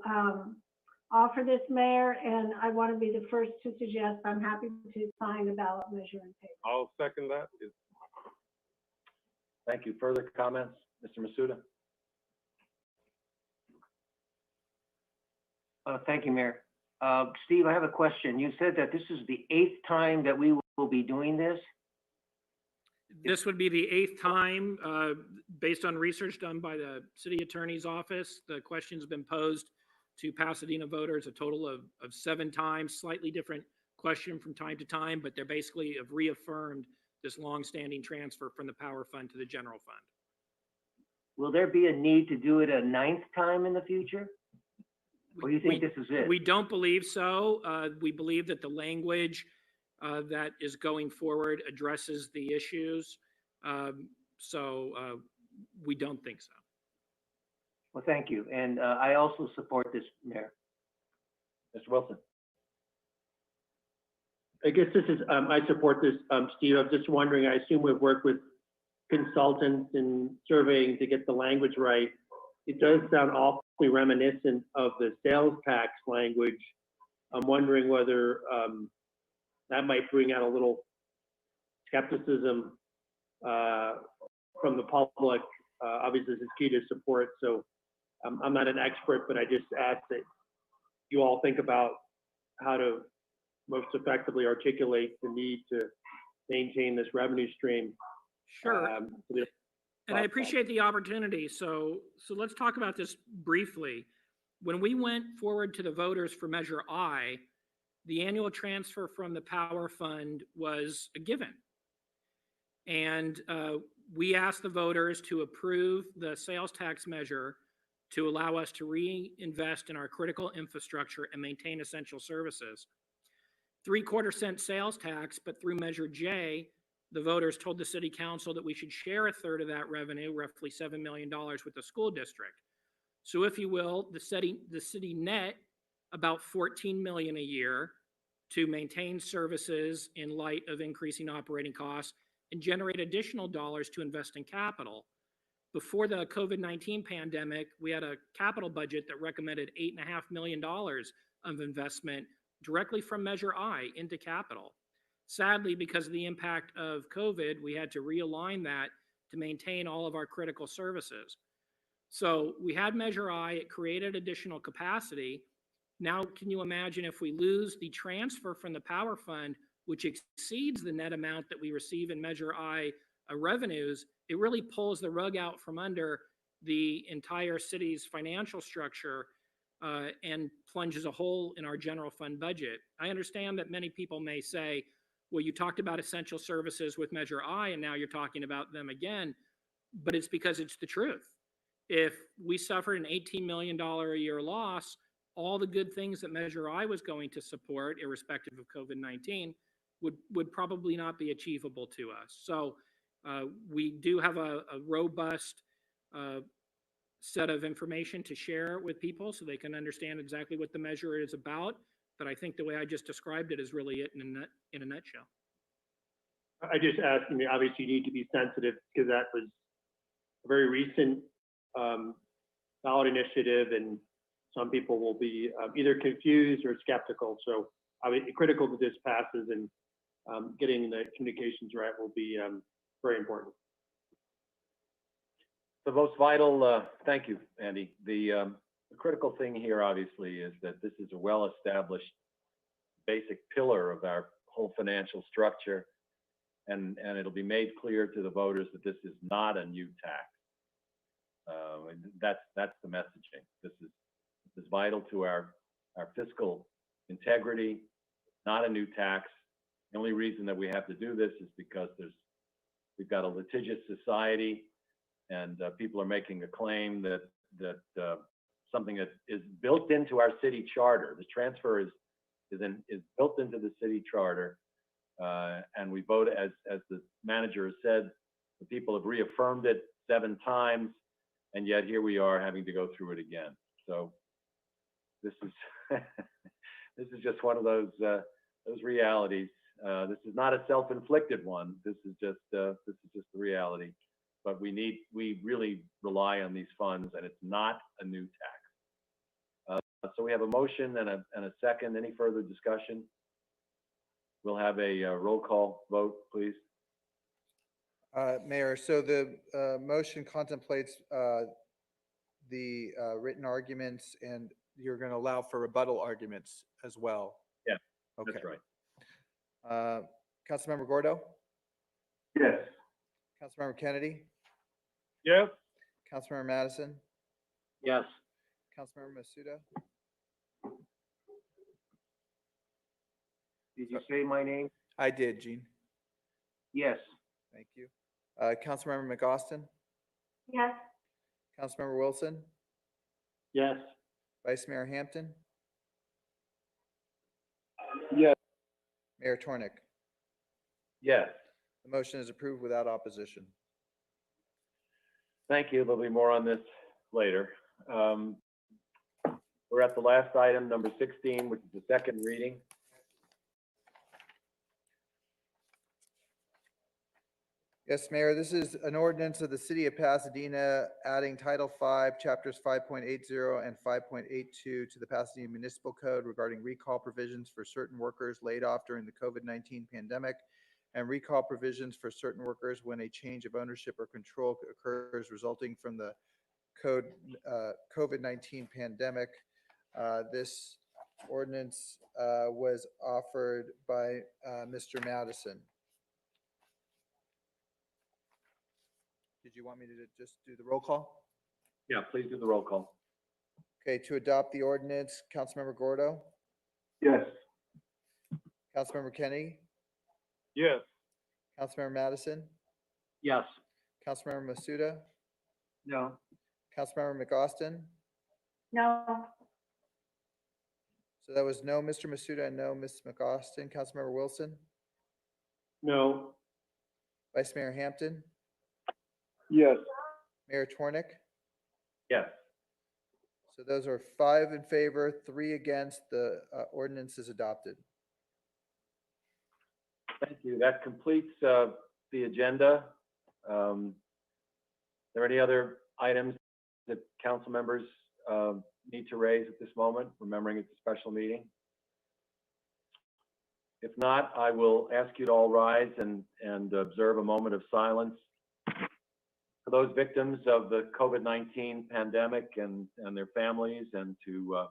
S8: offer this, Mayor, and I want to be the first to suggest I'm happy to sign the ballot measure and pay.
S3: I'll second that.
S5: Thank you. Further comments? Mr. Masuda?
S15: Thank you, Mayor. Steve, I have a question. You said that this is the 8th time that we will be doing this?
S10: This would be the 8th time, based on research done by the city attorney's office. The question's been posed to Pasadena voters a total of 7 times, slightly different question from time to time, but they're basically have reaffirmed this longstanding transfer from the power fund to the general fund.
S15: Will there be a need to do it a 9th time in the future? Or you think this is it?
S10: We don't believe so. We believe that the language that is going forward addresses the issues. So we don't think so.
S15: Well, thank you. And I also support this, Mayor.
S5: Mr. Wilson?
S1: I guess this is, I support this, Steve. I'm just wondering, I assume we've worked with consultants in surveying to get the language right. It does sound awfully reminiscent of the sales tax language. I'm wondering whether that might bring out a little skepticism from the public. Obviously, this is key to support, so I'm not an expert, but I just ask that you all think about how to most effectively articulate the need to maintain this revenue stream.
S10: Sure. And I appreciate the opportunity. So let's talk about this briefly. When we went forward to the voters for Measure I, the annual transfer from the power fund was a given. And we asked the voters to approve the sales tax measure to allow us to reinvest in our critical infrastructure and maintain essential services. 3/4 cent sales tax, but through Measure J, the voters told the city council that we should share 1/3 of that revenue, roughly $7 million, with the school district. So if you will, the city net about $14 million a year to maintain services in light of increasing operating costs and generate additional dollars to invest in capital. Before the COVID-19 pandemic, we had a capital budget that recommended $8.5 million of investment directly from Measure I into capital. Sadly, because of the impact of COVID, we had to realign that to maintain all of our critical services. So we had Measure I, it created additional capacity. Now, can you imagine if we lose the transfer from the power fund, which exceeds the net amount that we receive in Measure I revenues, it really pulls the rug out from under the entire city's financial structure and plunges a hole in our general fund budget. I understand that many people may say, well, you talked about essential services with Measure I, and now you're talking about them again, but it's because it's the truth. If we suffered an $18 million a year loss, all the good things that Measure I was going to support, irrespective of COVID-19, would probably not be achievable to us. So we do have a robust set of information to share with people so they can understand exactly what the measure is about. But I think the way I just described it is really it in a nutshell.
S1: I just asked, I mean, obviously you need to be sensitive because that was a very recent ballot initiative, and some people will be either confused or skeptical. So obviously critical that this passes, and getting the communications right will be very important.
S5: The most vital, thank you, Andy. The critical thing here, obviously, is that this is a well-established basic pillar of our whole financial structure, and it'll be made clear to the voters that this is not a new tax. That's the messaging. This is vital to our fiscal integrity, not a new tax. The only reason that we have to do this is because we've got a litigious society, and people are making a claim that something that is built into our city charter. The transfer is built into the city charter, and we vote, as the manager has said, the people have reaffirmed it 7 times, and yet here we are having to go through it again. So this is this is just one of those realities. This is not a self-inflicted one. This is just the reality. But we really rely on these funds, and it's not a new tax. So we have a motion and a second. Any further discussion? We'll have a roll call vote, please.
S2: Mayor, so the motion contemplates the written arguments, and you're going to allow for rebuttal arguments as well.
S5: Yeah,
S2: okay.
S5: That's right.
S2: Councilmember Gordo?
S7: Yes.
S2: Councilmember Kennedy?
S3: Yes.
S2: Councilmember Madison?
S9: Yes.
S2: Councilmember Masuda?
S15: Did you say my name?
S2: I did, Gene.
S15: Yes.
S2: Thank you. Councilmember McAustin?
S8: Yes.
S2: Councilmember Wilson?
S1: Yes.
S2: Vice Mayor Hampton?
S3: Yes.
S2: Mayor Tornick?
S5: Yes.
S2: The motion is approved without opposition.
S5: Thank you. There'll be more on this later. We're at the last item, number 16, which is the second reading.
S2: Yes, Mayor, this is an ordinance of the City of Pasadena adding Title V, Chapters 5.80 and 5.82 to the Pasadena Municipal Code regarding recall provisions for certain workers laid off during the COVID-19 pandemic, and recall provisions for certain workers when a change of ownership or control occurs resulting from the COVID-19 pandemic. This ordinance was offered by Mr. Madison. Did you want me to just do the roll call?
S5: Yeah, please do the roll call.
S2: Okay, to adopt the ordinance, Councilmember Gordo?
S7: Yes.
S2: Councilmember Kennedy?
S3: Yes.
S2: Councilmember Madison?
S9: Yes.
S2: Councilmember Masuda?
S15: No.
S2: Councilmember McAustin?
S8: No.
S2: So that was no, Mr. Masuda, and no, Ms. McAustin. Councilmember Wilson?
S1: No.
S2: Vice Mayor Hampton?
S3: Yes.
S2: Mayor Tornick?
S5: Yes.
S2: So those are 5 in favor, 3 against. The ordinance is adopted.
S5: Thank you. That completes the agenda. Are there any other items that council members need to raise at this moment, remembering it's a special meeting? If not, I will ask you to all rise and observe a moment of silence for those victims of the COVID-19 pandemic and their families, and to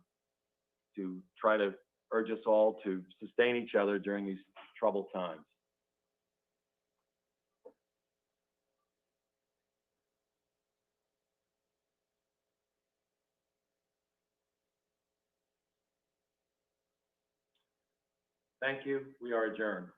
S5: try to urge us all to sustain each other during these troubled times. Thank you. We are adjourned.